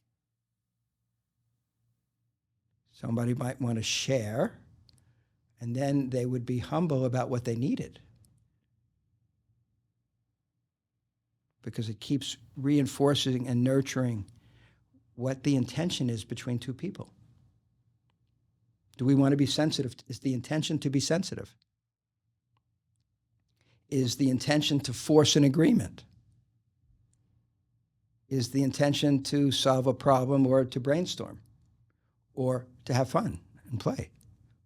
Speaker 3: Somebody might want to share, and then they would be humble about what they needed, because it keeps reinforcing and nurturing what the intention is between two people. Do we want to be sensitive? Is the intention to be sensitive? Is the intention to force an agreement? Is the intention to solve a problem, or to brainstorm, or to have fun and play?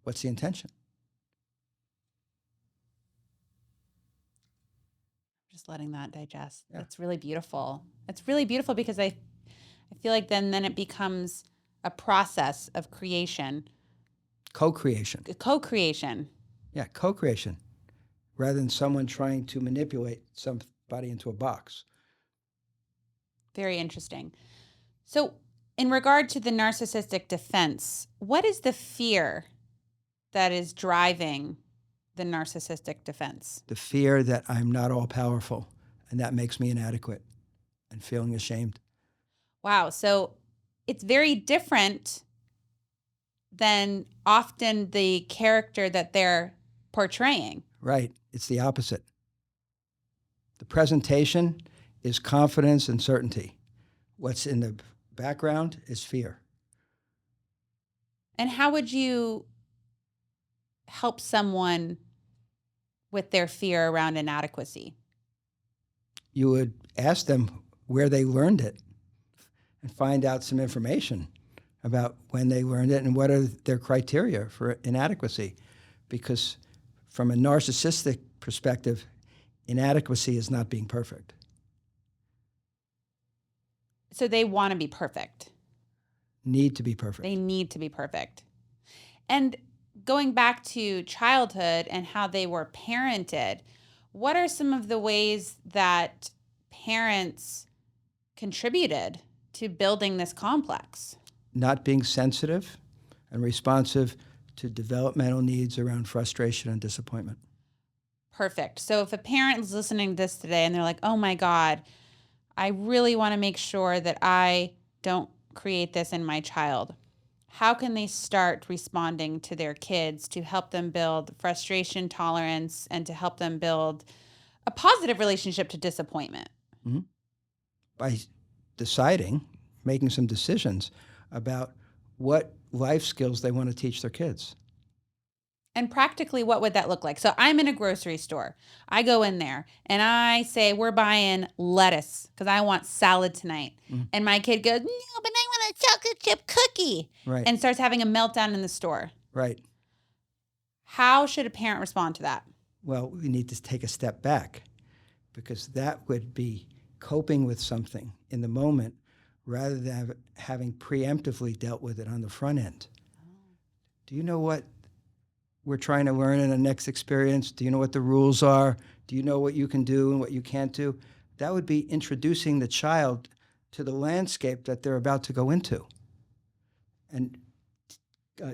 Speaker 3: What's the intention?
Speaker 1: Just letting that digest. Yeah. That's really beautiful. It's really beautiful, because I feel like then it becomes a process of creation.
Speaker 3: Co-creation.
Speaker 1: Co-creation.
Speaker 3: Yeah, co-creation, rather than someone trying to manipulate somebody into a box.
Speaker 1: Very interesting. So in regard to the narcissistic defense, what is the fear that is driving the narcissistic defense?
Speaker 3: The fear that I'm not all powerful, and that makes me inadequate and feeling ashamed.
Speaker 1: Wow. So it's very different than often the character that they're portraying.
Speaker 3: Right. It's the opposite. The presentation is confidence and certainty. What's in the background is fear.
Speaker 1: And how would you help someone with their fear around inadequacy?
Speaker 3: You would ask them where they learned it and find out some information about when they learned it and what are their criteria for inadequacy. Because from a narcissistic perspective, inadequacy is not being perfect.
Speaker 1: So they want to be perfect.
Speaker 3: Need to be perfect.
Speaker 1: They need to be perfect. And going back to childhood and how they were parented, what are some of the ways that parents contributed to building this complex?
Speaker 3: Not being sensitive and responsive to developmental needs around frustration and disappointment.
Speaker 1: Perfect. So if a parent is listening to this today and they're like, oh my God, I really want to make sure that I don't create this in my child, how can they start responding to their kids to help them build frustration tolerance and to help them build a positive relationship to disappointment?
Speaker 3: Mm-hmm. By making some decisions about what life skills they want to teach their kids.
Speaker 1: And practically, what would that look like? So I'm in a grocery store. I go in there and I say, we're buying lettuce because I want salad tonight. Mm. And my kid goes, no, but I want a chocolate chip cookie.
Speaker 3: Right.
Speaker 1: And starts having a meltdown in the store.
Speaker 3: Right.
Speaker 1: How should a parent respond to that?
Speaker 3: Well, we need to take a step back, because that would be coping with something in the moment rather than having preemptively dealt with it on the front end. Oh. Do you know what we're trying to learn in the next experience? Do you know what the rules are? Do you know what you can do and what you can't do? That would be introducing the child to the landscape that they're about to go into and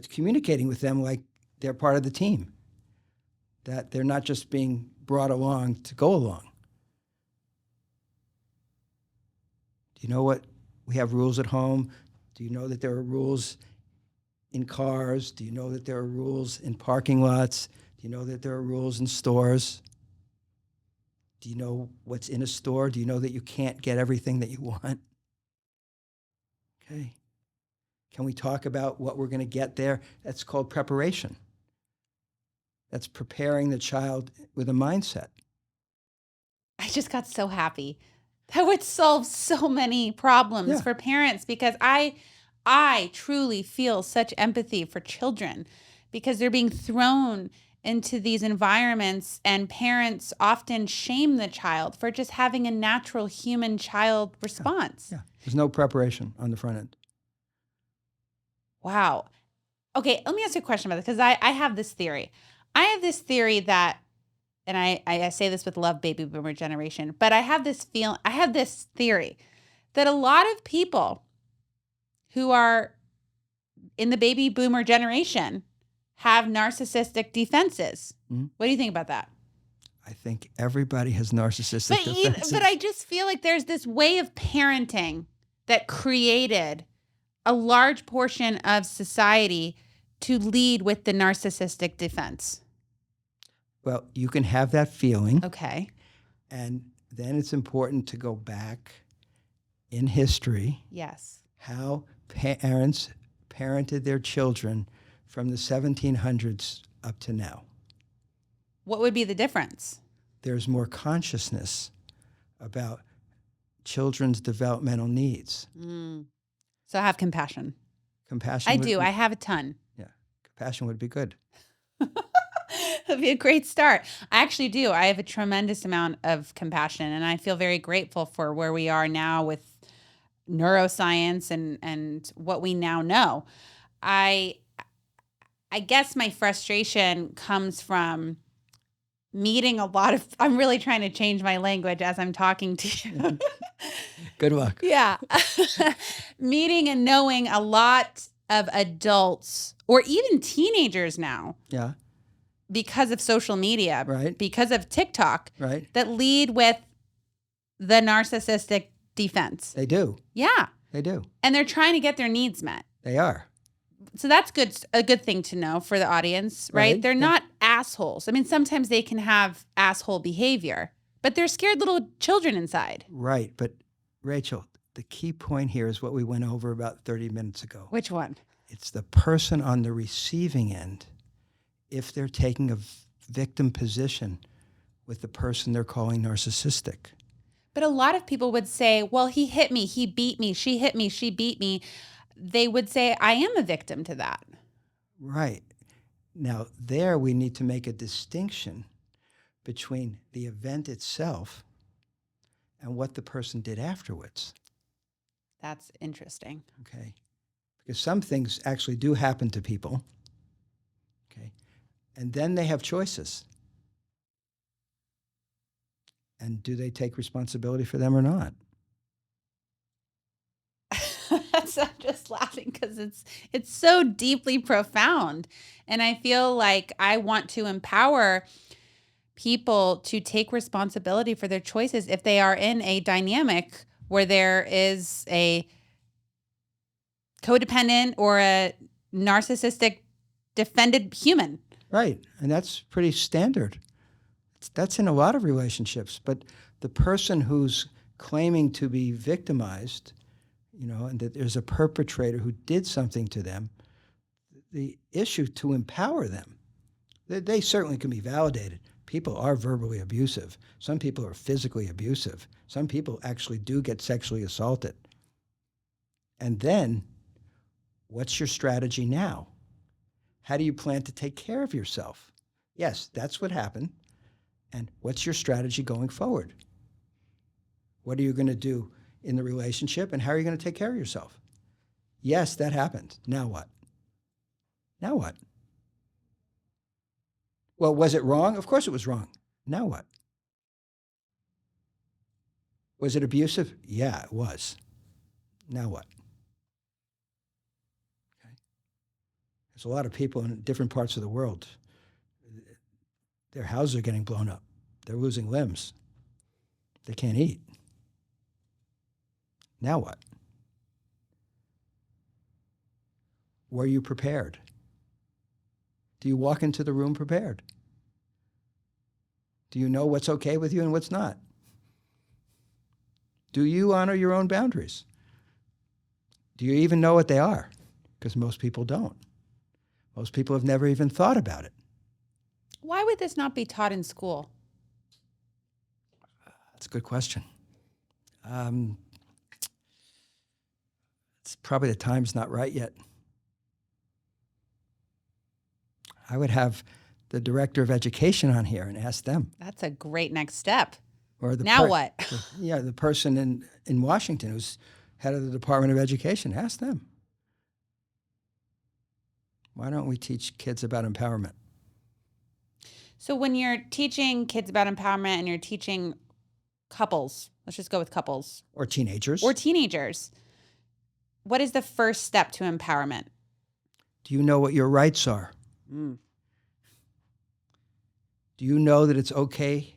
Speaker 3: communicating with them like they're part of the team, that they're not just being brought along to go along. Do you know what we have rules at home? Do you know that there are rules in cars? Do you know that there are rules in parking lots? Do you know that there are rules in stores? Do you know what's in a store? Do you know that you can't get everything that you want? Okay. Can we talk about what we're going to get there? That's called preparation. That's preparing the child with a mindset.
Speaker 1: I just got so happy. That would solve so many problems for parents, because I truly feel such empathy for children, because they're being thrown into these environments, and parents often shame the child for just having a natural human child response.
Speaker 3: Yeah. There's no preparation on the front end.
Speaker 1: Wow. Okay, let me ask you a question about this, because I have this theory. I have this theory that, and I say this with love, baby boomer generation, but I have this theory that a lot of people who are in the baby boomer generation have narcissistic defenses.
Speaker 3: Mm-hmm.
Speaker 1: What do you think about that?
Speaker 3: I think everybody has narcissistic defenses.
Speaker 1: But I just feel like there's this way of parenting that created a large portion of society to lead with the narcissistic defense.
Speaker 3: Well, you can have that feeling.
Speaker 1: Okay.
Speaker 3: And then it's important to go back in history.
Speaker 1: Yes.
Speaker 3: How parents parented their children from the 1700s up to now.
Speaker 1: What would be the difference?
Speaker 3: There's more consciousness about children's developmental needs.
Speaker 1: So I have compassion.
Speaker 3: Compassion.
Speaker 1: I do. I have a ton.
Speaker 3: Yeah. Compassion would be good.
Speaker 1: That'd be a great start. I actually do. I have a tremendous amount of compassion, and I feel very grateful for where we are now with neuroscience and what we now know. I guess my frustration comes from meeting a lot of, I'm really trying to change my language as I'm talking to you.
Speaker 3: Good luck.
Speaker 1: Yeah. Meeting and knowing a lot of adults or even teenagers now.
Speaker 3: Yeah.
Speaker 1: Because of social media,
Speaker 3: right?
Speaker 1: Because of TikTok,
Speaker 3: right?
Speaker 1: That lead with the narcissistic defense.
Speaker 3: They do.
Speaker 1: Yeah.
Speaker 3: They do.
Speaker 1: And they're trying to get their needs met.
Speaker 3: They are.
Speaker 1: So that's a good thing to know for the audience, right? They're not assholes. I mean, sometimes they can have asshole behavior, but they're scared little children inside.
Speaker 3: Right. But Rachel, the key point here is what we went over about 30 minutes ago.
Speaker 1: Which one?
Speaker 3: It's the person on the receiving end. If they're taking a victim position with the person they're calling narcissistic.
Speaker 1: But a lot of people would say, well, he hit me, he beat me, she hit me, she beat me. They would say, I am a victim to that.
Speaker 3: Right. Now, there we need to make a distinction between the event itself and what the person did afterwards.
Speaker 1: That's interesting.
Speaker 3: Okay. Because some things actually do happen to people. Okay. And then they have choices. And do they take responsibility for them or not?
Speaker 1: I'm just laughing because it's so deeply profound. And I feel like I want to empower people to take responsibility for their choices if they are in a dynamic where there is a codependent or a narcissistic defended human.
Speaker 3: Right. And that's pretty standard. That's in a lot of relationships. But the person who's claiming to be victimized, and that there's a perpetrator who did something to them, the issue to empower them, they certainly can be validated. People are verbally abusive. Some people are physically abusive. Some people actually do get sexually assaulted. And then, what's your strategy now? How do you plan to take care of yourself? Yes, that's what happened. And what's your strategy going forward? What are you going to do in the relationship, and how are you going to take care of yourself? Yes, that happened. Now what? Now what? Well, was it wrong? Of course it was wrong. Now what? Was it abusive? Yeah, it was. Now what? Okay. There's a lot of people in different parts of the world. Their houses are getting blown up. They're losing limbs. They can't eat. Now what? were you prepared? Do you walk into the room prepared? Do you know what's okay with you and what's not? Do you honor your own boundaries? Do you even know what they are? Because most people don't. Most people have never even thought about it.
Speaker 1: Why would this not be taught in school?
Speaker 3: That's a good question. It's probably the time's not right yet. I would have the director of education on here and ask them.
Speaker 1: That's a great next step.
Speaker 3: Or the
Speaker 1: Now what?
Speaker 3: The person in Washington who's head of the Department of Education, ask them. Why don't we teach kids about empowerment?
Speaker 1: So when you're teaching kids about empowerment and you're teaching couples, let's just go with couples.
Speaker 3: Or teenagers.
Speaker 1: What is the first step to empowerment?
Speaker 3: Do you know what your rights are? Do you know that it's okay?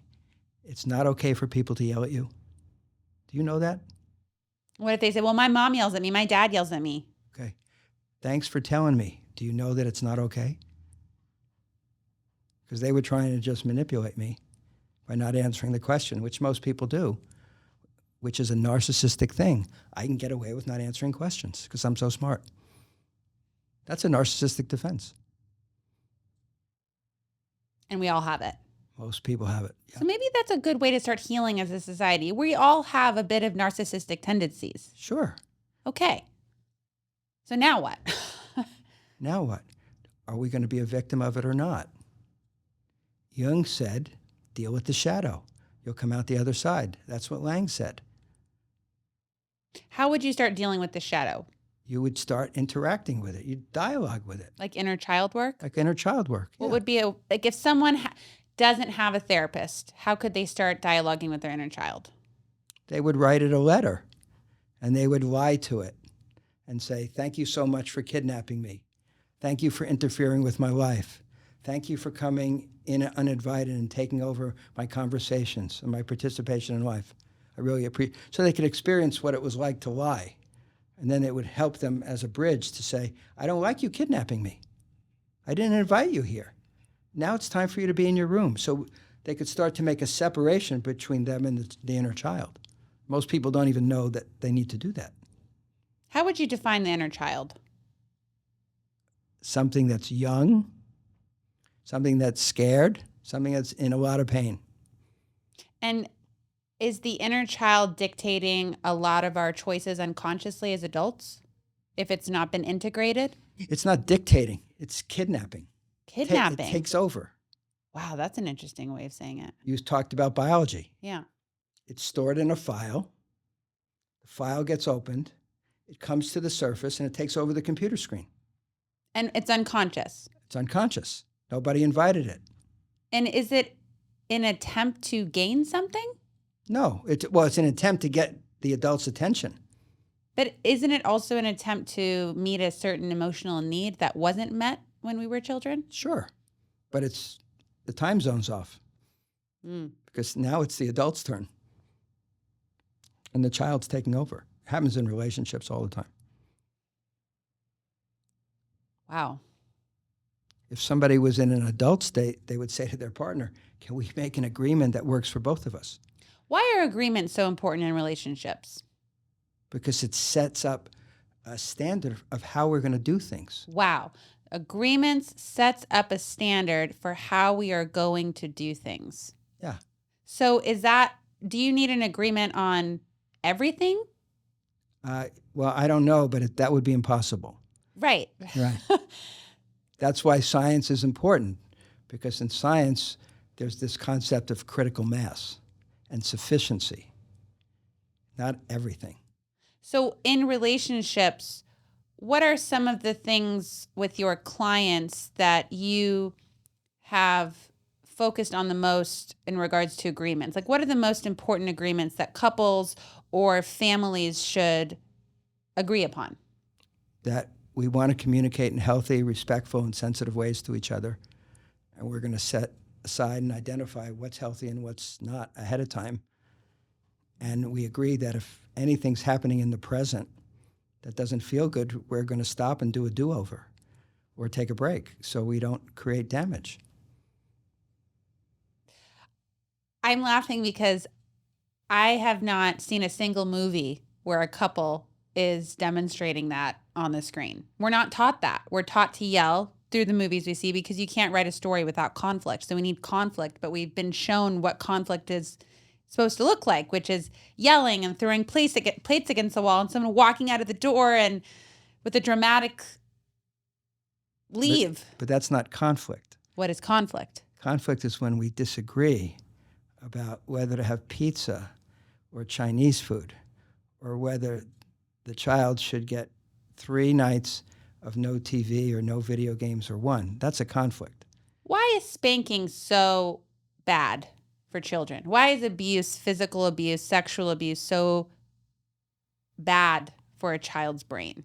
Speaker 3: It's not okay for people to yell at you. Do you know that?
Speaker 1: What if they say, well, my mom yells at me, my dad yells at me?
Speaker 3: Okay. Thanks for telling me. Do you know that it's not okay? Because they were trying to just manipulate me by not answering the question, which most people do, which is a narcissistic thing. I can get away with not answering questions because I'm so smart. That's a narcissistic defense.
Speaker 1: And we all have it.
Speaker 3: Most people have it. Yeah.
Speaker 1: So maybe that's a good way to start healing as a society. We all have a bit of narcissistic tendencies.
Speaker 3: Sure.
Speaker 1: Okay. So now what?
Speaker 3: Now what? Are we going to be a victim of it or not? Jung said, deal with the shadow. You'll come out the other side. That's what Lang said.
Speaker 1: How would you start dealing with the shadow?
Speaker 3: You would start interacting with it. You'd dialogue with it.
Speaker 1: Like inner child work?
Speaker 3: Like inner child work.
Speaker 1: What would be like if someone doesn't have a therapist, how could they start dialoguing with their inner child?
Speaker 3: They would write it a letter and they would lie to it and say, thank you so much for kidnapping me. Thank you for interfering with my life. Thank you for coming in uninvited and taking over my conversations and my participation in life. I really appreciate. So they could experience what it was like to lie. And then it would help them as a bridge to say, I don't like you kidnapping me. I didn't invite you here. Now it's time for you to be in your room. So they could start to make a separation between them and the inner child. Most people don't even know that they need to do that.
Speaker 1: How would you define the inner child?
Speaker 3: Something that's young, something that's scared, something that's in a lot of pain.
Speaker 1: And is the inner child dictating a lot of our choices unconsciously as adults if it's not been integrated?
Speaker 3: It's not dictating, it's kidnapping.
Speaker 1: Kidnapping.
Speaker 3: It takes over.
Speaker 1: Wow, that's an interesting way of saying it.
Speaker 3: You talked about biology.
Speaker 1: Yeah.
Speaker 3: It's stored in a file. The file gets opened. It comes to the surface and it takes over the computer screen.
Speaker 1: And it's unconscious.
Speaker 3: It's unconscious. Nobody invited it.
Speaker 1: And is it an attempt to gain something?
Speaker 3: No. It's an attempt to get the adult's attention.
Speaker 1: But isn't it also an attempt to meet a certain emotional need that wasn't met when we were children?
Speaker 3: Sure. But it's the time zone's off. Because now it's the adult's turn. And the child's taking over. It happens in relationships all the time.
Speaker 1: Wow.
Speaker 3: If somebody was in an adult state, they would say to their partner, can we make an agreement that works for both of us?
Speaker 1: Why are agreements so important in relationships?
Speaker 3: Because it sets up a standard of how we're going to do things.
Speaker 1: Wow. Agreements sets up a standard for how we are going to do things.
Speaker 3: Yeah.
Speaker 1: So do you need an agreement on everything?
Speaker 3: Well, I don't know, but that would be impossible.
Speaker 1: Right.
Speaker 3: Right. That's why science is important, because in science, there's this concept of critical mass and sufficiency, not everything.
Speaker 1: So in relationships, what are some of the things with your clients that you have focused on the most in regards to agreements? Like, what are the most important agreements that couples or families should agree upon?
Speaker 3: That we want to communicate in healthy, respectful, and sensitive ways to each other. And we're going to set aside and identify what's healthy and what's not ahead of time. And we agree that if anything's happening in the present that doesn't feel good, we're going to stop and do a do-over or take a break so we don't create damage.
Speaker 1: I'm laughing because I have not seen a single movie where a couple is demonstrating that on the screen. We're not taught that. We're taught to yell through the movies we see because you can't write a story without conflict. So we need conflict, but we've been shown what conflict is supposed to look like, which is yelling and throwing plates against the wall and someone walking out of the door and with a dramatic leave.
Speaker 3: But that's not conflict.
Speaker 1: What is conflict?
Speaker 3: Conflict is when we disagree about whether to have pizza or Chinese food, or whether the child should get 3 nights of no TV or no video games or 1. That's a conflict.
Speaker 1: Why is spanking so bad for children? Why is abuse, physical abuse, sexual abuse so bad for a child's brain?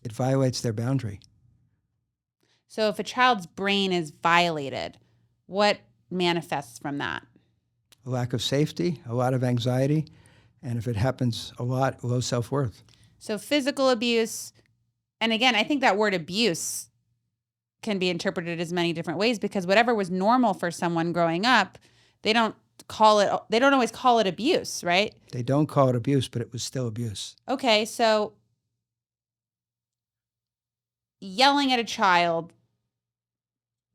Speaker 3: It violates their boundary.
Speaker 1: So if a child's brain is violated, what manifests from that?
Speaker 3: A lack of safety, a lot of anxiety, and if it happens a lot, low self-worth.
Speaker 1: So physical abuse, and again, I think that word abuse can be interpreted as many different ways because whatever was normal for someone growing up, they don't always call it abuse, right?
Speaker 3: They don't call it abuse, but it was still abuse.
Speaker 1: Okay, so yelling at a child,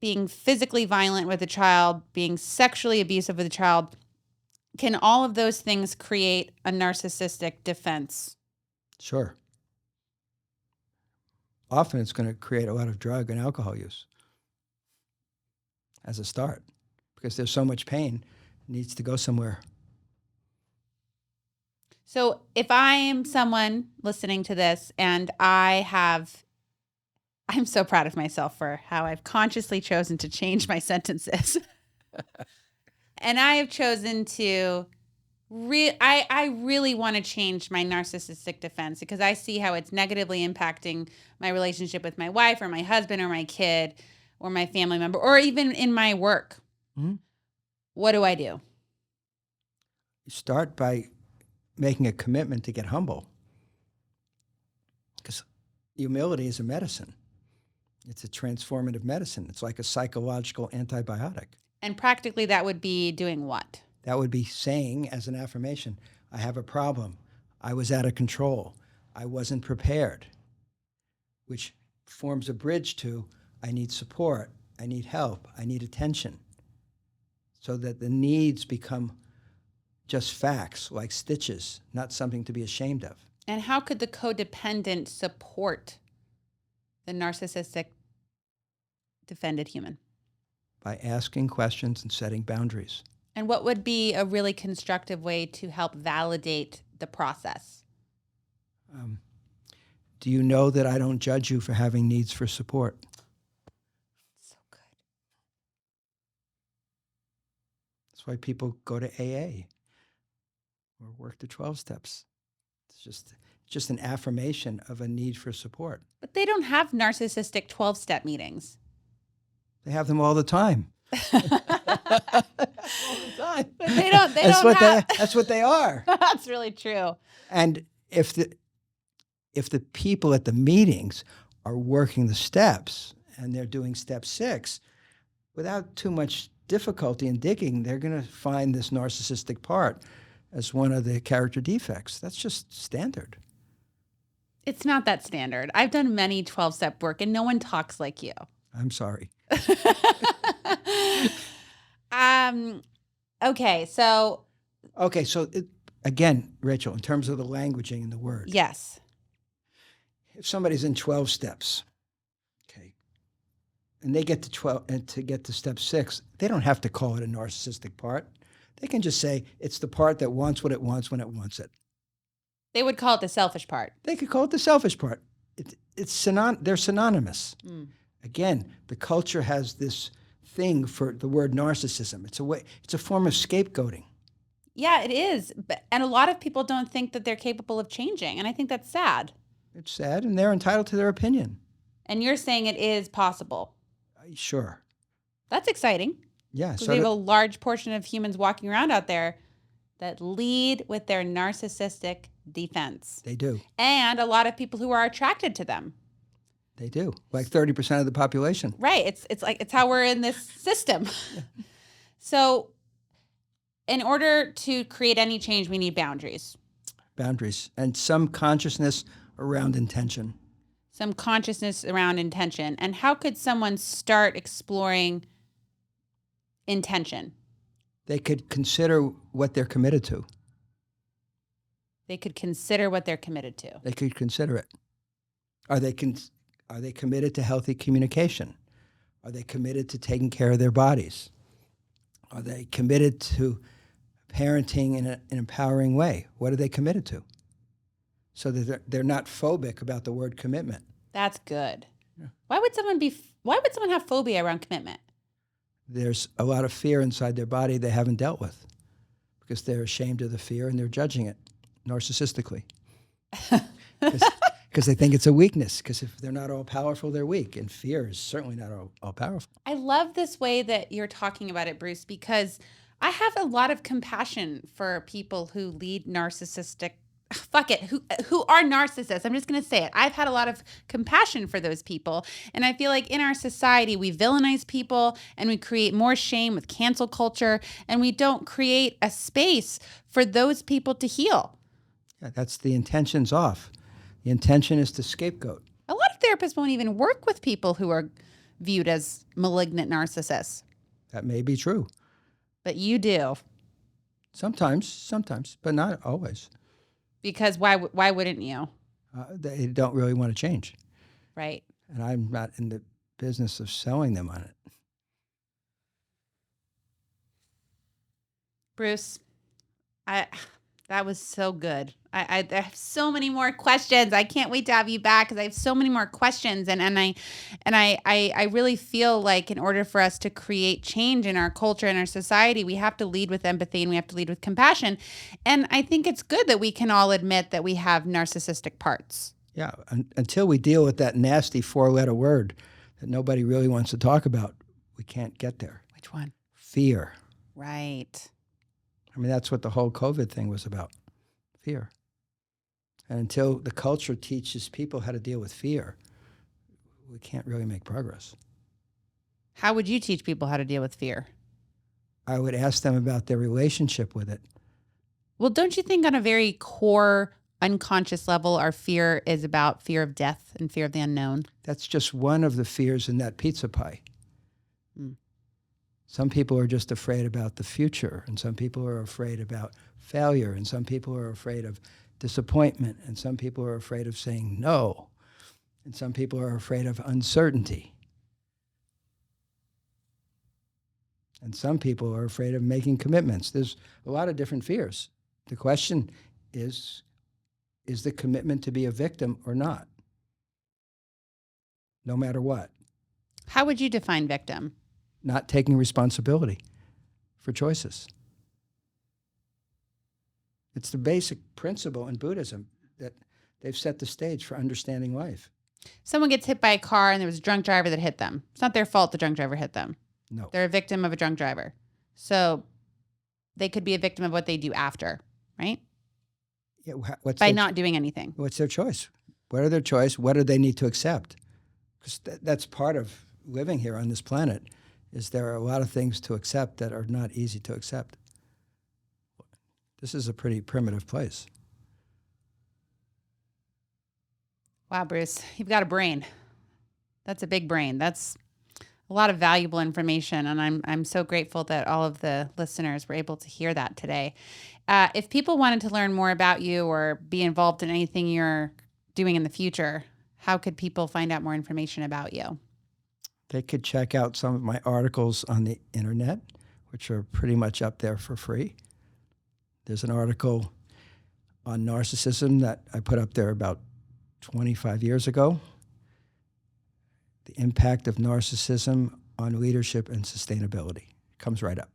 Speaker 1: being physically violent with a child, being sexually abusive with a child, can all of those things create a narcissistic defense?
Speaker 3: Sure. Often it's going to create a lot of drug and alcohol use as a start because there's so much pain, it needs to go somewhere.
Speaker 1: So if I am someone listening to this and I'm so proud of myself for how I've consciously chosen to change my sentences. And I have chosen to I really want to change my narcissistic defense because I see how it's negatively impacting my relationship with my wife or my husband or my kid or my family member or even in my work.
Speaker 3: Mm-hmm.
Speaker 1: What do I do?
Speaker 3: You start by making a commitment to get humble because humility is a medicine. It's a transformative medicine. It's like a psychological antibiotic.
Speaker 1: And practically that would be doing what?
Speaker 3: That would be saying as an affirmation, I have a problem. I was out of control. I wasn't prepared, which forms a bridge to I need support. I need help. I need attention. So that the needs become just facts, like stitches, not something to be ashamed of.
Speaker 1: And how could the codependent support the narcissistic defended human?
Speaker 3: By asking questions and setting boundaries.
Speaker 1: And what would be a really constructive way to help validate the process?
Speaker 3: Do you know that I don't judge you for having needs for support?
Speaker 1: So good.
Speaker 3: That's why people go to AA or work the 12 steps. It's just an affirmation of a need for support.
Speaker 1: But they don't have narcissistic 12-step meetings.
Speaker 3: They have them all the time.
Speaker 1: All the time. But they don't
Speaker 3: That's what they are.
Speaker 1: That's really true.
Speaker 3: And if the people at the meetings are working the steps and they're doing step 6, without too much difficulty in digging, they're going to find this narcissistic part as one of the character defects. That's just standard.
Speaker 1: It's not that standard. I've done many 12-step work and no one talks like you.
Speaker 3: I'm sorry.
Speaker 1: Okay, so
Speaker 3: again, Rachel, in terms of the languaging and the word.
Speaker 1: Yes.
Speaker 3: If somebody's in 12 steps, okay, and they get to 12 and to get to step 6, they don't have to call it a narcissistic part. They can just say it's the part that wants what it wants when it wants it.
Speaker 1: They would call it the selfish part.
Speaker 3: They could call it the selfish part. They're synonymous.
Speaker 1: Mm.
Speaker 3: Again, the culture has this thing for the word narcissism. It's a form of scapegoating.
Speaker 1: Yeah, it is. And a lot of people don't think that they're capable of changing. And I think that's sad.
Speaker 3: It's sad, and they're entitled to their opinion.
Speaker 1: And you're saying it is possible.
Speaker 3: Sure.
Speaker 1: That's exciting.
Speaker 3: Yeah.
Speaker 1: Because we have a large portion of humans walking around out there that lead with their narcissistic defense.
Speaker 3: They do.
Speaker 1: And a lot of people who are attracted to them.
Speaker 3: They do. Like 30% of the population.
Speaker 1: Right. It's how we're in this system. So in order to create any change, we need boundaries.
Speaker 3: Boundaries and some consciousness around intention.
Speaker 1: Some consciousness around intention. And how could someone start exploring intention?
Speaker 3: They could consider what they're committed to.
Speaker 1: They could consider what they're committed to.
Speaker 3: They could consider it. Are they committed to healthy communication? Are they committed to taking care of their bodies? Are they committed to parenting in an empowering way? What are they committed to? So that they're not phobic about the word commitment.
Speaker 1: That's good. Yeah. Why would someone have phobia around commitment?
Speaker 3: There's a lot of fear inside their body they haven't dealt with because they're ashamed of the fear and they're judging it narcissistically. Because they think it's a weakness, because if they're not all powerful, they're weak. And fear is certainly not all powerful.
Speaker 1: I love this way that you're talking about it, Bruce, because I have a lot of compassion for people who lead narcissistic, who are narcissists. I'm just going to say it. I've had a lot of compassion for those people. And I feel like in our society, we villainize people and we create more shame with cancel culture. And we don't create a space for those people to heal.
Speaker 3: Yeah, that's the intention's off. The intention is to scapegoat.
Speaker 1: A lot of therapists won't even work with people who are viewed as malignant narcissists.
Speaker 3: That may be true.
Speaker 1: But you do.
Speaker 3: Sometimes, but not always.
Speaker 1: Because why wouldn't you?
Speaker 3: They don't really want to change.
Speaker 1: Right.
Speaker 3: And I'm not in the business of selling them on it.
Speaker 1: Bruce, that was so good. I have so many more questions. I can't wait to have you back because I have so many more questions. And I really feel like in order for us to create change in our culture and our society, we have to lead with empathy and we have to lead with compassion. And I think it's good that we can all admit that we have narcissistic parts.
Speaker 3: Yeah, until we deal with that nasty 4-letter word that nobody really wants to talk about, we can't get there.
Speaker 1: Which one?
Speaker 3: Fear.
Speaker 1: Right.
Speaker 3: I mean, that's what the whole COVID thing was about, fear. And until the culture teaches people how to deal with fear, we can't really make progress.
Speaker 1: How would you teach people how to deal with fear?
Speaker 3: I would ask them about their relationship with it.
Speaker 1: Well, don't you think on a very core, unconscious level, our fear is about fear of death and fear of the unknown?
Speaker 3: That's just one of the fears in that pizza pie. Some people are just afraid about the future, and some people are afraid about failure, and some people are afraid of disappointment, and some people are afraid of saying no, and some people are afraid of uncertainty. And some people are afraid of making commitments. There's a lot of different fears. The question is the commitment to be a victim or not? No matter what.
Speaker 1: How would you define victim?
Speaker 3: Not taking responsibility for choices. It's the basic principle in Buddhism that they've set the stage for understanding life.
Speaker 1: Someone gets hit by a car and there was a drunk driver that hit them. It's not their fault the drunk driver hit them.
Speaker 3: No.
Speaker 1: They're a victim of a drunk driver. So they could be a victim of what they do after, right?
Speaker 3: Yeah,
Speaker 1: by not doing anything.
Speaker 3: What's their choice? What are their choice? What do they need to accept? Because that's part of living here on this planet, is there are a lot of things to accept that are not easy to accept. This is a pretty primitive place.
Speaker 1: Wow, Bruce, you've got a brain. That's a big brain. That's a lot of valuable information, and I'm so grateful that all of the listeners were able to hear that today. If people wanted to learn more about you or be involved in anything you're doing in the future, how could people find out more information about you?
Speaker 3: They could check out some of my articles on the internet, which are pretty much up there for free. There's an article on narcissism that I put up there about 25 years ago. The impact of narcissism on leadership and sustainability. It comes right up.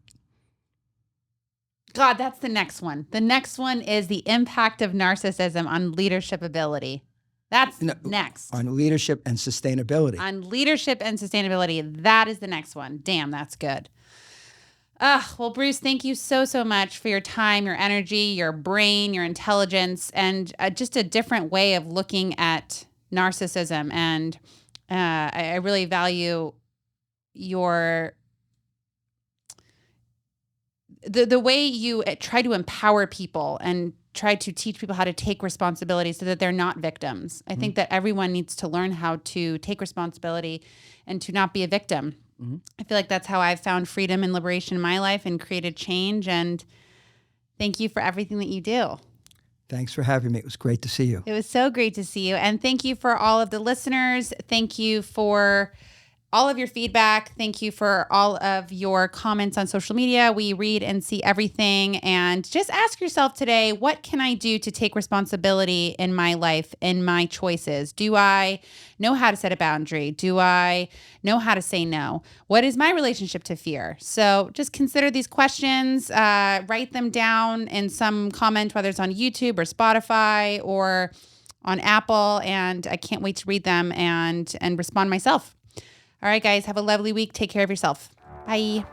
Speaker 1: God, that's the next one. The next one is the impact of narcissism on leadership ability. That's next.
Speaker 3: On leadership and sustainability.
Speaker 1: On leadership and sustainability. That is the next one. Damn, that's good. Well, Bruce, thank you so, so much for your time, your energy, your brain, your intelligence, and just a different way of looking at narcissism. And I really value the way you try to empower people and try to teach people how to take responsibility so that they're not victims. I think that everyone needs to learn how to take responsibility and to not be a victim. I feel like that's how I've found freedom and liberation in my life and created change. And thank you for everything that you do.
Speaker 3: Thanks for having me. It was great to see you.
Speaker 1: It was so great to see you. And thank you for all of the listeners. Thank you for all of your feedback. Thank you for all of your comments on social media. We read and see everything. And just ask yourself today, what can I do to take responsibility in my life, in my choices? Do I know how to set a boundary? Do I know how to say no? What is my relationship to fear? So just consider these questions, write them down in some comment, whether it's on YouTube or Spotify or on Apple. And I can't wait to read them and respond myself. All right, guys, have a lovely week. Take care of yourself. Bye.